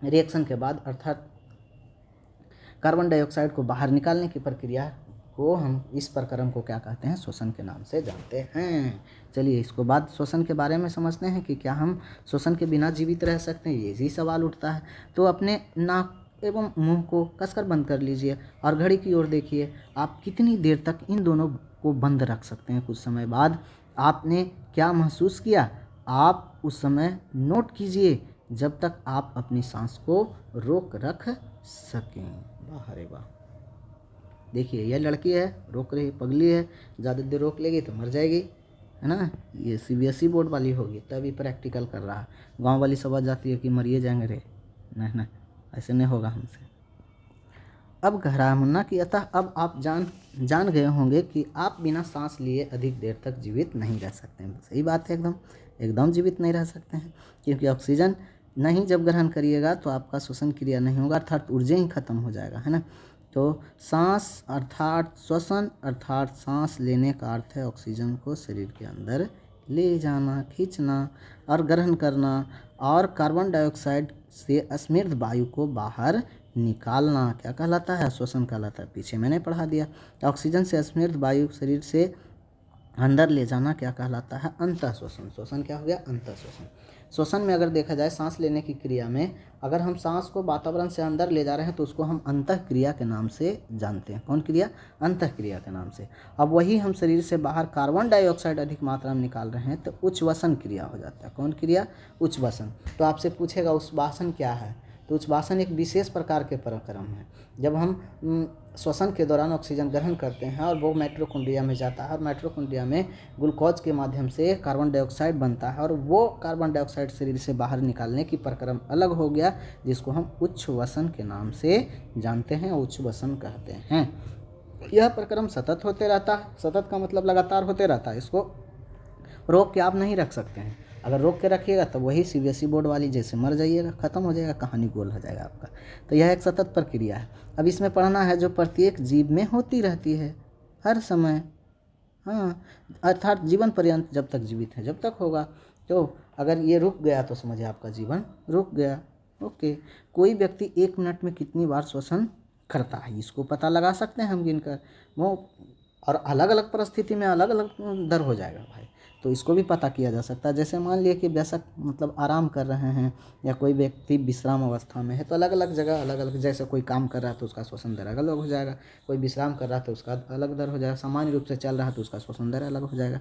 रिएक्शन के बाद अर्थात कार्बन डाइऑक्साइड को बाहर निकालने की प्रक्रिया को हम, इस प्रक्रम को क्या कहते हैं, श्वसन के नाम से जानते हैं। चलिए इसको बाद श्वसन के बारे में समझते हैं कि क्या हम श्वसन के बिना जीवित रह सकते हैं, ये सवाल उठता है। तो अपने नाक एवं मुंह को कसकर बंद कर लीजिए और घड़ी की ओर देखिए, आप कितनी देर तक इन दोनों को बंद रख सकते हैं। कुछ समय बाद आपने क्या महसूस किया, आप उस समय नोट कीजिए जब तक आप अपनी सांस को रोक रख सकें। वाह रे वाह, देखिए यह लड़की है, रोक रही, पगली है, ज़्यादा देर रोक लेगी तो मर जाएगी, है ना। ये CBSE बोर्ड वाली होगी तभी प्रैक्टिकल कर रहा है। गांव वाली समझ जाती है कि मरिए जाएंगे रे, नहीं ऐसे नहीं होगा हमसे। अब कह रहा है मुन्ना कि अतः अब आप जान गए होंगे कि आप बिना सांस लिए अधिक देर तक जीवित नहीं रह सकते हैं। सही बात है, एकदम जीवित नहीं रह सकते हैं, क्योंकि ऑक्सीजन नहीं जब ग्रहण करिएगा तो आपका श्वसन क्रिया नहीं होगा, अर्थात ऊर्जा ही खत्म हो जाएगा, है ना। तो सांस अर्थात श्वसन अर्थात सांस लेने का अर्थ है ऑक्सीजन को शरीर के अंदर ले जाना, खींचना और ग्रहण करना, और कार्बन डाइऑक्साइड से स्मृत वायु को बाहर निकालना क्या कहलाता है, श्वसन कहलाता है। पीछे मैंने पढ़ा दिया। ऑक्सीजन से स्मृत वायु शरीर से अंदर ले जाना क्या कहलाता है, अंतः श्वसन। श्वसन क्या हो गया, अंतः श्वसन। श्वसन में अगर देखा जाए सांस लेने की क्रिया में, अगर हम सांस को वातावरण से अंदर ले जा रहे हैं तो उसको हम अंतः क्रिया के नाम से जानते हैं। कौन क्रिया, अंतः क्रिया के नाम से। अब वही हम शरीर से बाहर कार्बन डाइऑक्साइड अधिक मात्रा में निकाल रहे हैं तो उच्छ्वसन क्रिया हो जाता है। कौन क्रिया, उच्छ्वसन। तो आपसे पूछेगा उच्छ्वासन क्या है, तो उच्छ्वासन एक विशेष प्रकार के प्रक्रम है। जब हम श्वसन के दौरान ऑक्सीजन ग्रहण करते हैं और वो माइटोकॉन्ड्रिया में जाता है और माइटोकॉन्ड्रिया में ग्लूकोज के माध्यम से कार्बन डाइऑक्साइड बनता है और वो कार्बन डाइऑक्साइड शरीर से बाहर निकालने की प्रक्रम अलग हो गया, जिसको हम उच्छ्वसन के नाम से जानते हैं, उच्छ्वसन कहते हैं। यह प्रक्रम सतत होते रहता है। सतत का मतलब लगातार होते रहता है। इसको रोक के आप नहीं रख सकते हैं। अगर रोक के रखिएगा तो वही CBSE बोर्ड वाली जैसे मर जाइएगा, ख़त्म हो जाएगा, कहानी गोल हो जाएगा आपका। तो यह एक सतत प्रक्रिया है। अब इसमें पढ़ना है जो प्रत्येक जीव में होती रहती है, हर समय हाँ, अर्थात जीवन पर्यंत जब तक जीवित है जब तक होगा। तो अगर ये रुक गया तो समझिए आपका जीवन रुक गया। ओके। कोई व्यक्ति 1 मिनट में कितनी बार श्वसन करता है, इसको पता लगा सकते हैं हम गिनकर। वो और अलग अलग परिस्थिति में अलग अलग दर हो जाएगा भाई, तो इसको भी पता किया जा सकता है। जैसे मान लिया कि वयस्क मतलब आराम कर रहे हैं या कोई व्यक्ति विश्राम अवस्था में है, तो अलग अलग जगह अलग अलग, जैसे कोई काम कर रहा है तो उसका श्वसन दर अलग हो जाएगा, कोई विश्राम कर रहा है तो उसका अलग दर हो जाएगा, सामान्य रूप से चल रहा है तो उसका श्वसन दर अलग हो जाएगा।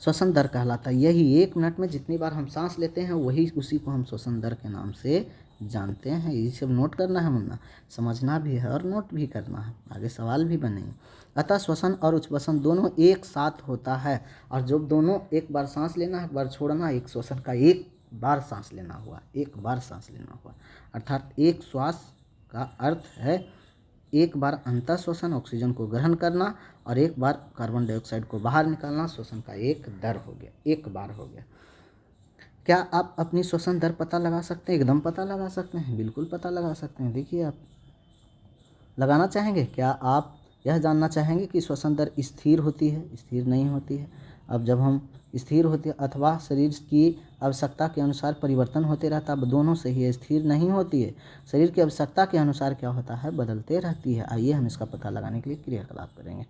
श्वसन दर कहलाता है यही 1 मिनट में जितनी बार हम सांस लेते हैं वही उसी को हम श्वसन दर के नाम से जानते हैं। ये सब नोट करना है मुन्ना, समझना भी है और नोट भी करना है, आगे सवाल भी बनेंगे। अतः श्वसन और उच्छ्वसन दोनों एक साथ होता है, और जब दोनों एक बार सांस लेना एक बार छोड़ना, एक श्वसन का एक बार सांस लेना हुआ, एक बार सांस लेना हुआ, अर्थात एक श्वास का अर्थ है एक बार अंतः श्वसन ऑक्सीजन को ग्रहण करना और एक बार कार्बन डाइऑक्साइड को बाहर निकालना। श्वसन का एक दर हो गया, एक बार हो गया। क्या आप अपनी श्वसन दर पता लगा सकते हैं? एकदम पता लगा सकते हैं, बिल्कुल पता लगा सकते हैं। देखिए आप लगाना चाहेंगे, क्या आप यह जानना चाहेंगे कि श्वसन दर स्थिर होती है, स्थिर नहीं होती है? अब जब हम स्थिर होती है अथवा शरीर की आवश्यकता के अनुसार परिवर्तन होते रहता है, अब दोनों से ही स्थिर नहीं होती है, शरीर की आवश्यकता के अनुसार क्या होता है, बदलते रहती है। आइए हम इसका पता लगाने के लिए क्रियाकलाप करेंगे।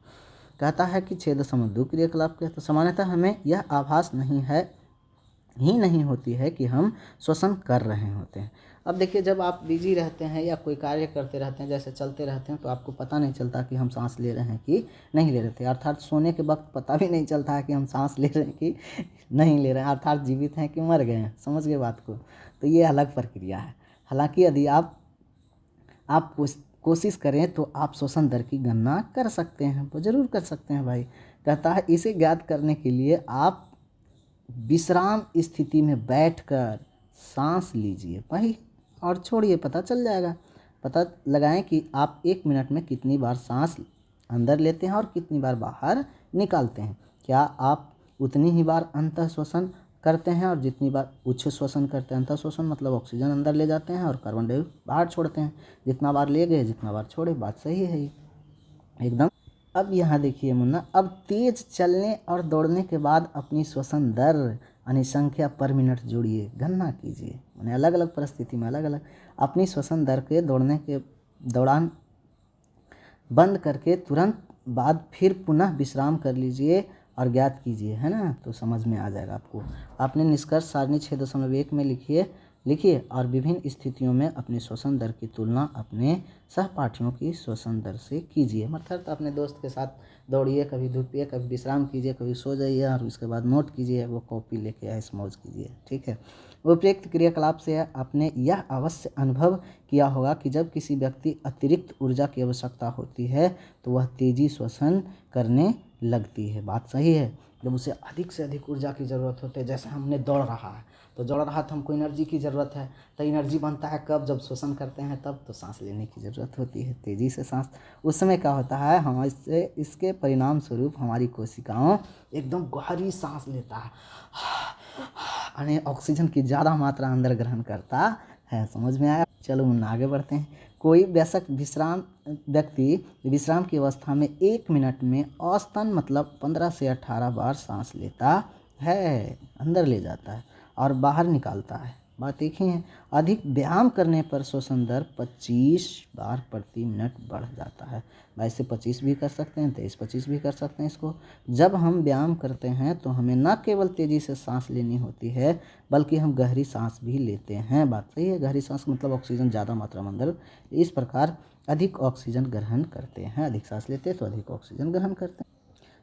कहता है कि 6.2 क्रियाकलाप के तो सामान्यतः हमें यह आभास नहीं होती है कि हम श्वसन कर रहे होते हैं। अब देखिए जब आप बिजी रहते हैं या कोई कार्य करते रहते हैं, जैसे चलते रहते हैं, तो आपको पता नहीं चलता कि हम सांस ले रहे हैं कि नहीं ले रहे थे। अर्थात सोने के वक्त पता भी नहीं चलता है कि हम सांस ले रहे हैं कि नहीं ले रहे हैं, अर्थात जीवित हैं कि मर गए हैं। समझ गए बात को? तो ये अलग प्रक्रिया है। हालांकि यदि आप कोशिश करें तो आप श्वसन दर की गणना कर सकते हैं, तो ज़रूर कर सकते हैं भाई। कहता है इसे ज्ञात करने के लिए आप विश्राम स्थिति में बैठकर सांस लीजिए भाई और छोड़िए, पता चल जाएगा। पता लगाएं कि आप 1 मिनट में कितनी बार सांस अंदर लेते हैं और कितनी बार बाहर निकालते हैं। क्या आप उतनी ही बार अंतः श्वसन करते हैं और जितनी बार उच्च श्वसन करते हैं? अंतः श्वसन मतलब ऑक्सीजन अंदर ले जाते हैं और कार्बन डाइऑक्साइड बाहर छोड़ते हैं। जितना बार ले गए जितना बार छोड़े, बात सही है ये एकदम। अब यहाँ देखिए मुन्ना, अब तेज चलने और दौड़ने के बाद अपनी श्वसन दर यानी संख्या पर मिनट जोड़िए, गणना कीजिए। यानी अलग अलग परिस्थिति में अलग अलग अपनी श्वसन दर के दौड़ने के दौरान बंद करके तुरंत बाद फिर पुनः विश्राम कर लीजिए और ज्ञात कीजिए, है ना? तो समझ में आ जाएगा आपको। आपने निष्कर्ष सारणी 6.1 में लिखिए और विभिन्न स्थितियों में अपने श्वसन दर की तुलना अपने सहपाठियों की श्वसन दर से कीजिए। मतलब तो अपने दोस्त के साथ दौड़िए, कभी धूपिए, कभी विश्राम कीजिए, कभी सो जाइए और उसके बाद नोट कीजिए, वो कॉपी लेके ऐश मौज कीजिए, ठीक है। उपयुक्त क्रियाकलाप से आपने यह अवश्य अनुभव किया होगा कि जब किसी व्यक्ति अतिरिक्त ऊर्जा की आवश्यकता होती है तो वह तेजी श्वसन करने लगती है। बात सही है। जब उसे अधिक से अधिक ऊर्जा की ज़रूरत होती है, जैसे हमने दौड़ रहा है तो हमको एनर्जी की ज़रूरत है, तो एनर्जी बनता है कब? जब श्वसन करते हैं तब। तो सांस लेने की ज़रूरत होती है, तेज़ी से सांस। उस समय क्या होता है, हम इसके परिणाम स्वरूप हमारी कोशिकाओं एकदम गहरी सांस लेता है, यानी ऑक्सीजन की ज़्यादा मात्रा अंदर ग्रहण करता है। समझ में आया? चलो मुन्ना आगे बढ़ते हैं। कोई वयस्क व्यक्ति विश्राम की अवस्था में 1 मिनट में औसतन मतलब 15 से 18 बार सांस लेता है, अंदर ले जाता है और बाहर निकालता है। बात एक ही है। अधिक व्यायाम करने पर श्वसन दर 25 बार प्रति मिनट बढ़ जाता है। 22 से 25 भी कर सकते हैं, 23-25 भी कर सकते हैं इसको। जब हम व्यायाम करते हैं तो हमें न केवल तेज़ी से सांस लेनी होती है बल्कि हम गहरी सांस भी लेते हैं। बात सही है। गहरी सांस मतलब ऑक्सीजन ज़्यादा मात्रा में अंदर, इस प्रकार अधिक ऑक्सीजन ग्रहण करते हैं। अधिक सांस लेते हैं तो अधिक ऑक्सीजन ग्रहण करते हैं।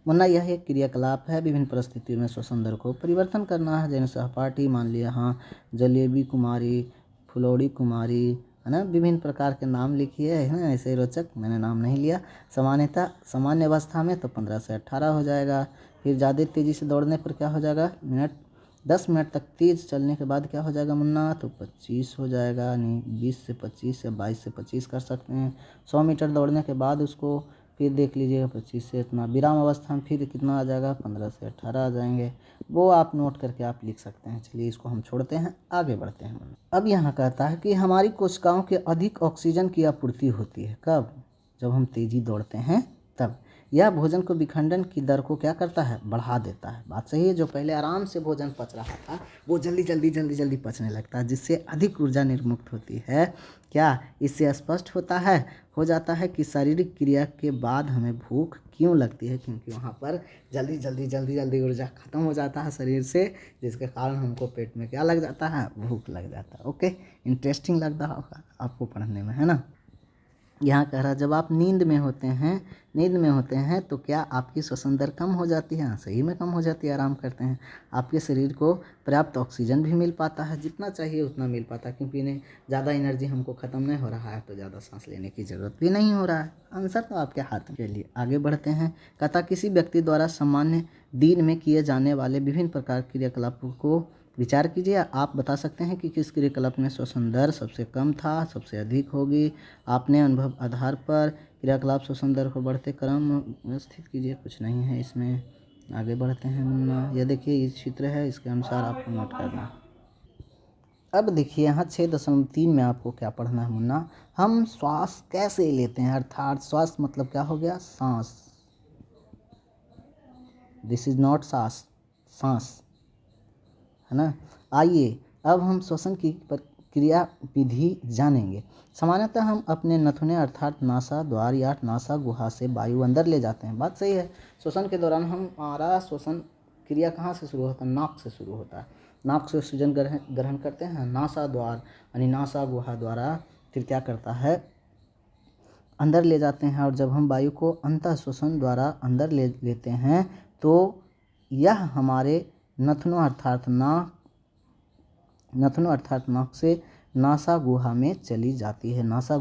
वरना यह एक क्रियाकलाप है। विभिन्न परिस्थितियों में श्वसन दर को परिवर्तन करना है। जैसे सहपाठी मान लिया, हाँ, जलेबी कुमारी, फुलौड़ी कुमारी, है ना, विभिन्न प्रकार के नाम लिखिए, है ना, ऐसे रोचक। मैंने नाम नहीं लिया। सामान्य अवस्था में तो 15 से 18 हो जाएगा। फिर ज़्यादा तेज़ी से दौड़ने पर क्या हो जाएगा, 10 मिनट तक तेज़ चलने के बाद क्या हो जाएगा मुन्ना, तो 25 हो जाएगा। यानी 20 से 25 या 22 से 25 कर सकते हैं। 100 मीटर दौड़ने के बाद उसको फिर देख लीजिएगा 25 से इतना। विराम अवस्था में फिर कितना आ जाएगा, 15 से 18 आ जाएंगे। वो आप नोट करके आप लिख सकते हैं। चलिए इसको हम छोड़ते हैं, आगे बढ़ते हैं। अब यहाँ कहता है कि हमारी कोशिकाओं के अधिक ऑक्सीजन की आपूर्ति होती है कब? जब हम तेज़ी दौड़ते हैं तब। यह भोजन को विखंडन की दर को क्या करता है, बढ़ा देता है। बात सही है। जो पहले आराम से भोजन पच रहा था वो जल्दी जल्दी जल्दी जल्दी पचने लगता है, जिससे अधिक ऊर्जा निर्मुक्त होती है। क्या इससे स्पष्ट हो जाता है कि शारीरिक क्रिया के बाद हमें भूख क्यों लगती है, क्योंकि वहाँ पर जल्दी जल्दी जल्दी जल्दी ऊर्जा खत्म हो जाता है शरीर से, जिसके कारण हमको पेट में क्या लग जाता है, भूख लग जाता है। ओके, इंटरेस्टिंग लगता होगा आपको पढ़ने में, है ना। यहाँ कह रहा जब आप नींद में होते हैं तो क्या आपकी श्वसन दर कम हो जाती है। सही में कम हो जाती है, आराम करते हैं। आपके शरीर को पर्याप्त ऑक्सीजन भी मिल पाता है, जितना चाहिए उतना मिल पाता है, क्योंकि इन्हें ज़्यादा एनर्जी हमको ख़त्म नहीं हो रहा है, तो ज़्यादा सांस लेने की ज़रूरत भी नहीं हो रहा है। आंसर तो आपके हाथ में। चलिए आगे बढ़ते हैं। कथा किसी व्यक्ति द्वारा सामान्य दिन में किए जाने वाले विभिन्न प्रकार के क्रियाकलापों को विचार कीजिए। आप बता सकते हैं कि किस क्रियाकलाप में श्वसन दर सबसे कम था, सबसे अधिक होगी। आपने अनुभव आधार पर क्रियाकलाप श्वसन दर को बढ़ते क्रम व्यवस्थित कीजिए। कुछ नहीं है इसमें। आगे बढ़ते हैं मुन्ना। यह देखिए ये चित्र है, इसके अनुसार आपको नोट करना। अब देखिए यहाँ 6.3 में आपको क्या पढ़ना है मुन्ना। हम श्वास कैसे लेते हैं, अर्थात श्वास मतलब क्या हो गया, सांस। दिस इज नॉट सांस, सांस, है ना। आइए अब हम श्वसन की प्रक्रिया विधि जानेंगे। सामान्यतः हम अपने नथुने अर्थात नासा द्वार या नासा गुहा से वायु अंदर ले जाते हैं। बात सही है। श्वसन के दौरान हमारा श्वसन क्रिया कहाँ से शुरू होता है, नाक से शुरू होता है। नाक से ऑक्सीजन ग्रहण करते हैं, नासा द्वार यानी नासा गुहा द्वारा फिर क्या करता है, अंदर ले जाते हैं। और जब हम वायु को अंतः श्वसन द्वारा अंदर ले लेते हैं तो यह हमारे नथनों अर्थात नाक से नासा गुहा में चली जाती है। नासा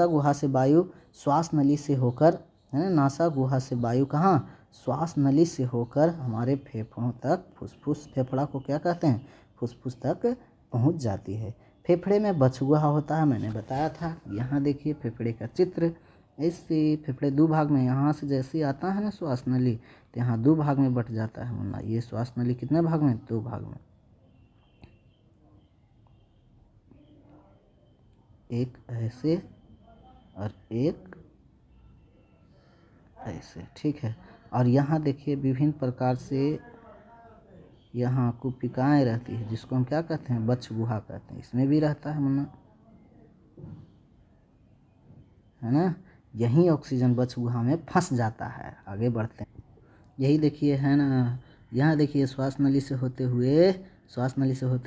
गुहा से वायु श्वास नली से होकर, है ना, नासा गुहा से वायु कहाँ, श्वास नली से होकर हमारे फेफड़ों तक, फुसफुस, फेफड़ा को क्या कहते हैं, फुसफुस तक पहुंच जाती है। फेफड़े में बछगुहा होता है, मैंने बताया था। यहाँ देखिए फेफड़े का चित्र। इससे फेफड़े दो भाग में, यहाँ से जैसे आता है ना श्वास नली, तो यहाँ दो भाग में बट जाता है मुन्ना। ये श्वास नली कितने भाग में, दो भाग में, एक ऐसे और एक ऐसे, ठीक है। और यहाँ देखिए विभिन्न प्रकार से यहाँ कुपिकाएँ रहती है, जिसको हम क्या कहते हैं, बछगुहा कहते हैं। इसमें भी रहता है मुन्ना, है ना। यही ऑक्सीजन बछगुहा में फंस जाता है। आगे बढ़ते हैं। यही देखिए, है ना, यहाँ देखिए श्वास नली से होते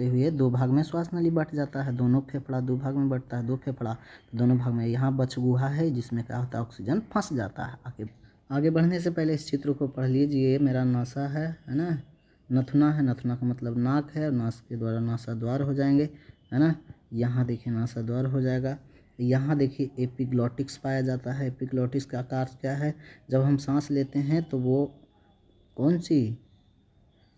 हुए दो भाग में श्वास नली बट जाता है। दोनों फेफड़ा दो भाग में बटता है, दो फेफड़ा दोनों भाग में। यहाँ बछगुहा है जिसमें क्या होता है, ऑक्सीजन फंस जाता है। आगे बढ़ने से पहले इस चित्र को पढ़ लीजिए। मेरा नासा है ना, नथुना है, नथुना का मतलब नाक है, नाक के द्वारा नासा द्वार हो जाएंगे, है ना। यहाँ देखिए नासा द्वार हो जाएगा। यहाँ देखिए एपिग्लॉटिक्स पाया जाता है। एपिग्लॉटिक्स का आकार क्या है, जब हम सांस लेते हैं तो वो कौन सी,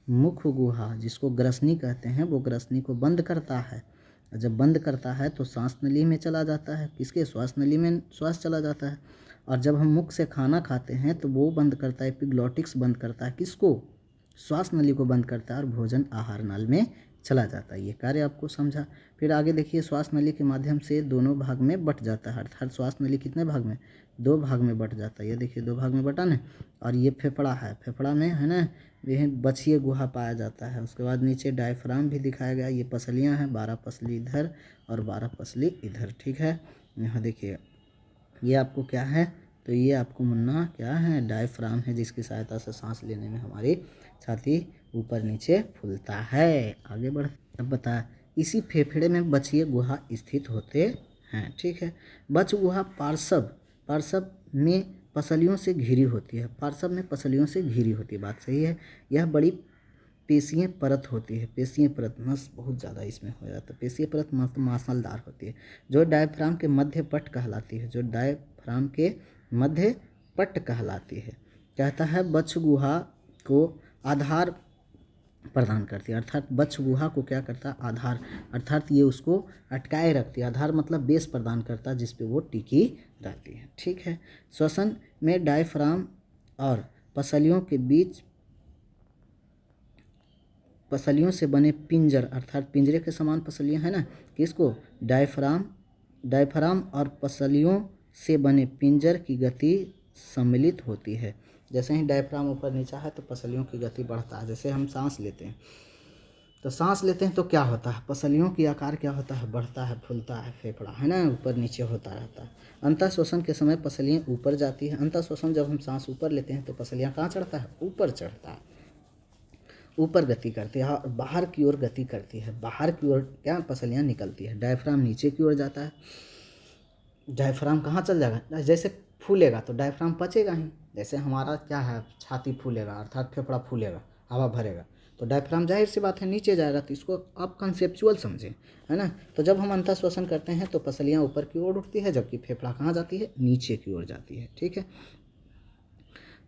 मुख गुहा, जिसको ग्रसनी कहते हैं, वो ग्रसनी को बंद करता है। जब बंद करता है तो सांस नली में चला जाता है, किसके, श्वास नली में श्वास चला जाता है। और जब हम मुख से खाना खाते हैं तो वो बंद करता है, एपिग्लॉटिक्स बंद करता है, किसको, श्वास नली को बंद करता है, और भोजन आहार नाल में चला जाता है। ये कार्य आपको समझा। फिर आगे देखिए श्वास नली के माध्यम से दोनों भाग में बट जाता है, अर्थात श्वास नली कितने भाग में, दो भाग में बट जाता है। ये देखिए दो भाग में बटा ना। और ये फेफड़ा है, फेफड़ा में, है ना, यह बछिए गुहा पाया जाता है। उसके बाद नीचे डायफ्राम भी दिखाया गया। ये पसलियाँ हैं, 12 पसली इधर और 12 पसली इधर, ठीक है। यहाँ देखिए ये आपको क्या है, तो ये आपको मुन्ना क्या है, डायफ्राम है, जिसकी सहायता से सांस लेने में हमारी छाती ऊपर नीचे फूलता है। आगे बढ़, अब बता, इसी फेफड़े में बछिए गुहा स्थित होते हैं, ठीक है। बछ गुहा पार्श्व में पसलियों से घिरी होती है, पार्श्व में पसलियों से घिरी होती है, बात सही है। यह बड़ी पेशीय परत होती है, पेशीय परत, नस बहुत ज़्यादा इसमें हो जाता है। पेशीय परत मांसलदार होती है, जो डायफ्राम के मध्य पट कहलाती है, जो डायफ्राम के मध्य पट कहलाती है। कहता है बछ गुहा को आधार प्रदान करती है, अर्थात बछ गुहा को क्या करता है, आधार, अर्थात ये उसको अटकाए रखती है। आधार मतलब बेस प्रदान करता है, जिस पे वो टिकी रहती है, ठीक है। श्वसन में डायफ्राम और पसलियों के बीच, पसलियों से बने पिंजर, अर्थात पिंजरे के समान पसलियां हैं ना, किसको, डायफ्राम और पसलियों से बने पिंजर की गति सम्मिलित होती है। जैसे ही डायफ्राम ऊपर नीचा है तो पसलियों की गति बढ़ता है। जैसे हम सांस लेते हैं तो क्या होता है, पसलियों की आकार क्या होता है, बढ़ता है, फूलता है, फेफड़ा है ना ऊपर नीचे होता रहता है। अंतः श्वसन के समय पसलियाँ ऊपर जाती है। अंतः श्वसन जब हम सांस ऊपर लेते हैं तो पसलियाँ कहाँ चढ़ता है, ऊपर चढ़ता है, ऊपर गति करती है और बाहर की ओर गति करती है। बाहर की ओर क्या पसलियाँ निकलती है। डायफ्राम नीचे की ओर जाता है। डायफ्राम कहाँ चल जाएगा, जैसे फूलेगा तो डायफ्राम पचेगा ही। जैसे हमारा क्या है, छाती फूलेगा अर्थात फेफड़ा फूलेगा, हवा भरेगा, तो डायफ्राम जाहिर सी बात है नीचे जाएगा। तो इसको आप कंसेप्चुअल समझें, है ना। तो जब हम अंतः श्वसन करते हैं तो पसलियाँ ऊपर की ओर उठती है, जबकि फेफड़ा कहाँ जाती है, नीचे की ओर जाती है। ठीक है,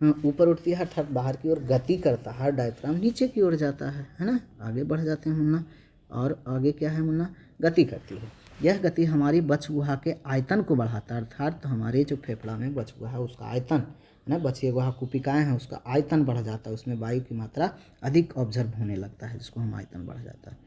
ऊपर उठती है अर्थात बाहर की ओर गति करता है, डायफ्राम नीचे की ओर जाता है ना। आगे बढ़ जाते हैं मुन्ना, और आगे क्या है मुन्ना, गति करती है। यह गति हमारी बच्च गुहा के आयतन को बढ़ाता है, अर्थात हमारे जो फेफड़ा में बच्च गुहा है उसका आयतन है ना, बच्चे गुहा कुपिकाएँ हैं उसका आयतन बढ़ जाता है, उसमें वायु की मात्रा अधिक ऑब्जर्व होने लगता है, जिसको हम आयतन बढ़ जाता है।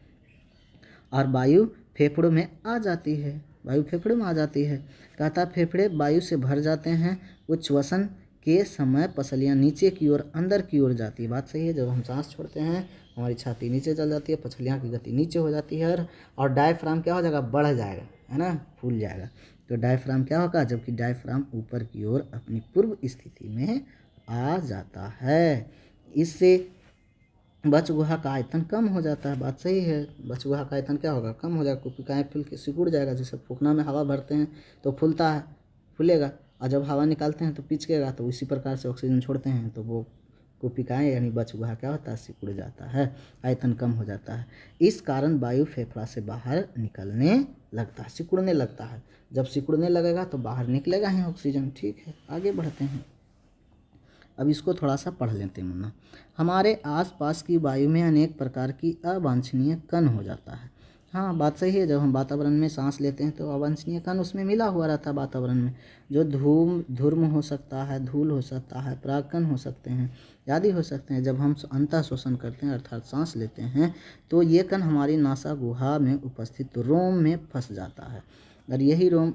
और वायु फेफड़ों में आ जाती है, वायु फेफड़ों में आ जाती है। कहता फेफड़े वायु से भर जाते हैं। उच्छ्वसन के समय पसलियाँ नीचे की ओर अंदर की ओर जाती है। बात सही है, जब हम सांस छोड़ते हैं हमारी छाती नीचे चल जाती है, पसलियाँ की गति नीचे हो जाती है और डायफ्राम क्या हो जाएगा, बढ़ जाएगा, है ना, फूल जाएगा। तो डायफ्राम क्या होगा, जबकि डायफ्राम ऊपर की ओर अपनी पूर्व स्थिति में आ जाता है। इससे बच्च गुहा का आयतन कम हो जाता है। बात सही है, बच्च गुहा का आयतन क्या होगा, कम हो जाएगा, कुपिकाएँ फूल के सिकुड़ जाएगा। जैसे फूकना में हवा भरते हैं तो फूलता है, फूलेगा, और जब हवा निकालते हैं तो पिचकेगा। तो इसी प्रकार से ऑक्सीजन छोड़ते हैं तो वो कुपिकाएँ यानी बच्च गुहा क्या होता है, सिकुड़ जाता है, आयतन कम हो जाता है। इस कारण वायु फेफड़ा से बाहर निकलने लगता है, सिकुड़ने लगता है। जब सिकुड़ने लगेगा तो बाहर निकलेगा ही ऑक्सीजन। ठीक है, आगे बढ़ते हैं। अब इसको थोड़ा सा पढ़ लेते हैं मुन्ना। हमारे आसपास की वायु में अनेक प्रकार की अवांछनीय कण हो जाता है। हाँ, बात सही है, जब हम वातावरण में सांस लेते हैं तो अवांछनीय कण उसमें मिला हुआ रहता है वातावरण में, जो धूम्र हो सकता है, धूल हो सकता है, परागकण हो सकते हैं, आदि हो सकते हैं। जब हम अंतः श्वसन करते हैं अर्थात सांस लेते हैं तो ये कण हमारी नासा गुहा में उपस्थित रोम में फंस जाता है, और यही रोम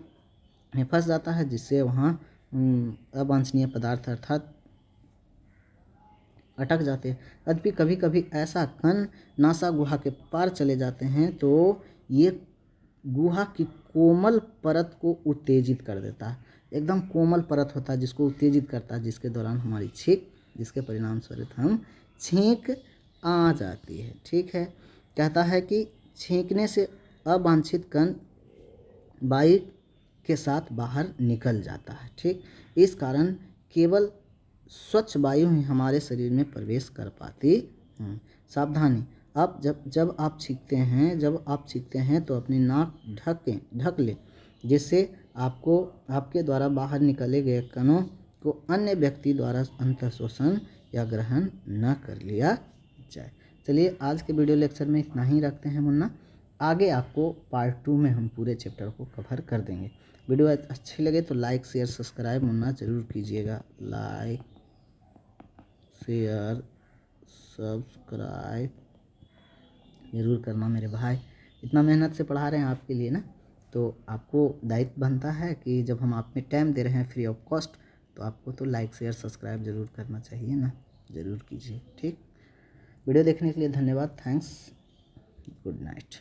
में फंस जाता है, जिससे वहाँ अवांछनीय पदार्थ अर्थात अटक जाते हैं। यद्यपि कभी कभी ऐसा कण नासा गुहा के पार चले जाते हैं तो ये गुहा की कोमल परत को उत्तेजित कर देता है। एकदम कोमल परत होता है जिसको उत्तेजित करता है, जिसके दौरान हमारी छींक, जिसके परिणाम स्वरूप हम छींक आ जाती है। ठीक है, कहता है कि छींकने से अवांछित कण वायु के साथ बाहर निकल जाता है। ठीक, इस कारण केवल स्वच्छ वायु ही हमारे शरीर में प्रवेश कर पाती है। सावधानी, अब जब आप छींकते हैं तो अपनी नाक ढक लें, जिससे आपके द्वारा बाहर निकले गए कणों को अन्य व्यक्ति द्वारा अंतःश्वसन या ग्रहण न कर लिया जाए। चलिए, आज के वीडियो लेक्चर में इतना ही रखते हैं मुन्ना। आगे आपको पार्ट 2 में हम पूरे चैप्टर को कवर कर देंगे। वीडियो अच्छी लगे तो लाइक शेयर सब्सक्राइब मुन्ना ज़रूर कीजिएगा। लाइक शेयर सब्सक्राइब ज़रूर करना मेरे भाई, इतना मेहनत से पढ़ा रहे हैं आपके लिए ना, तो आपको दायित्व बनता है कि जब हम आप में टाइम दे रहे हैं फ्री ऑफ कॉस्ट, तो आपको तो लाइक शेयर सब्सक्राइब ज़रूर करना चाहिए ना, ज़रूर कीजिए। ठीक, वीडियो देखने के लिए धन्यवाद, थैंक्स, गुड नाइट।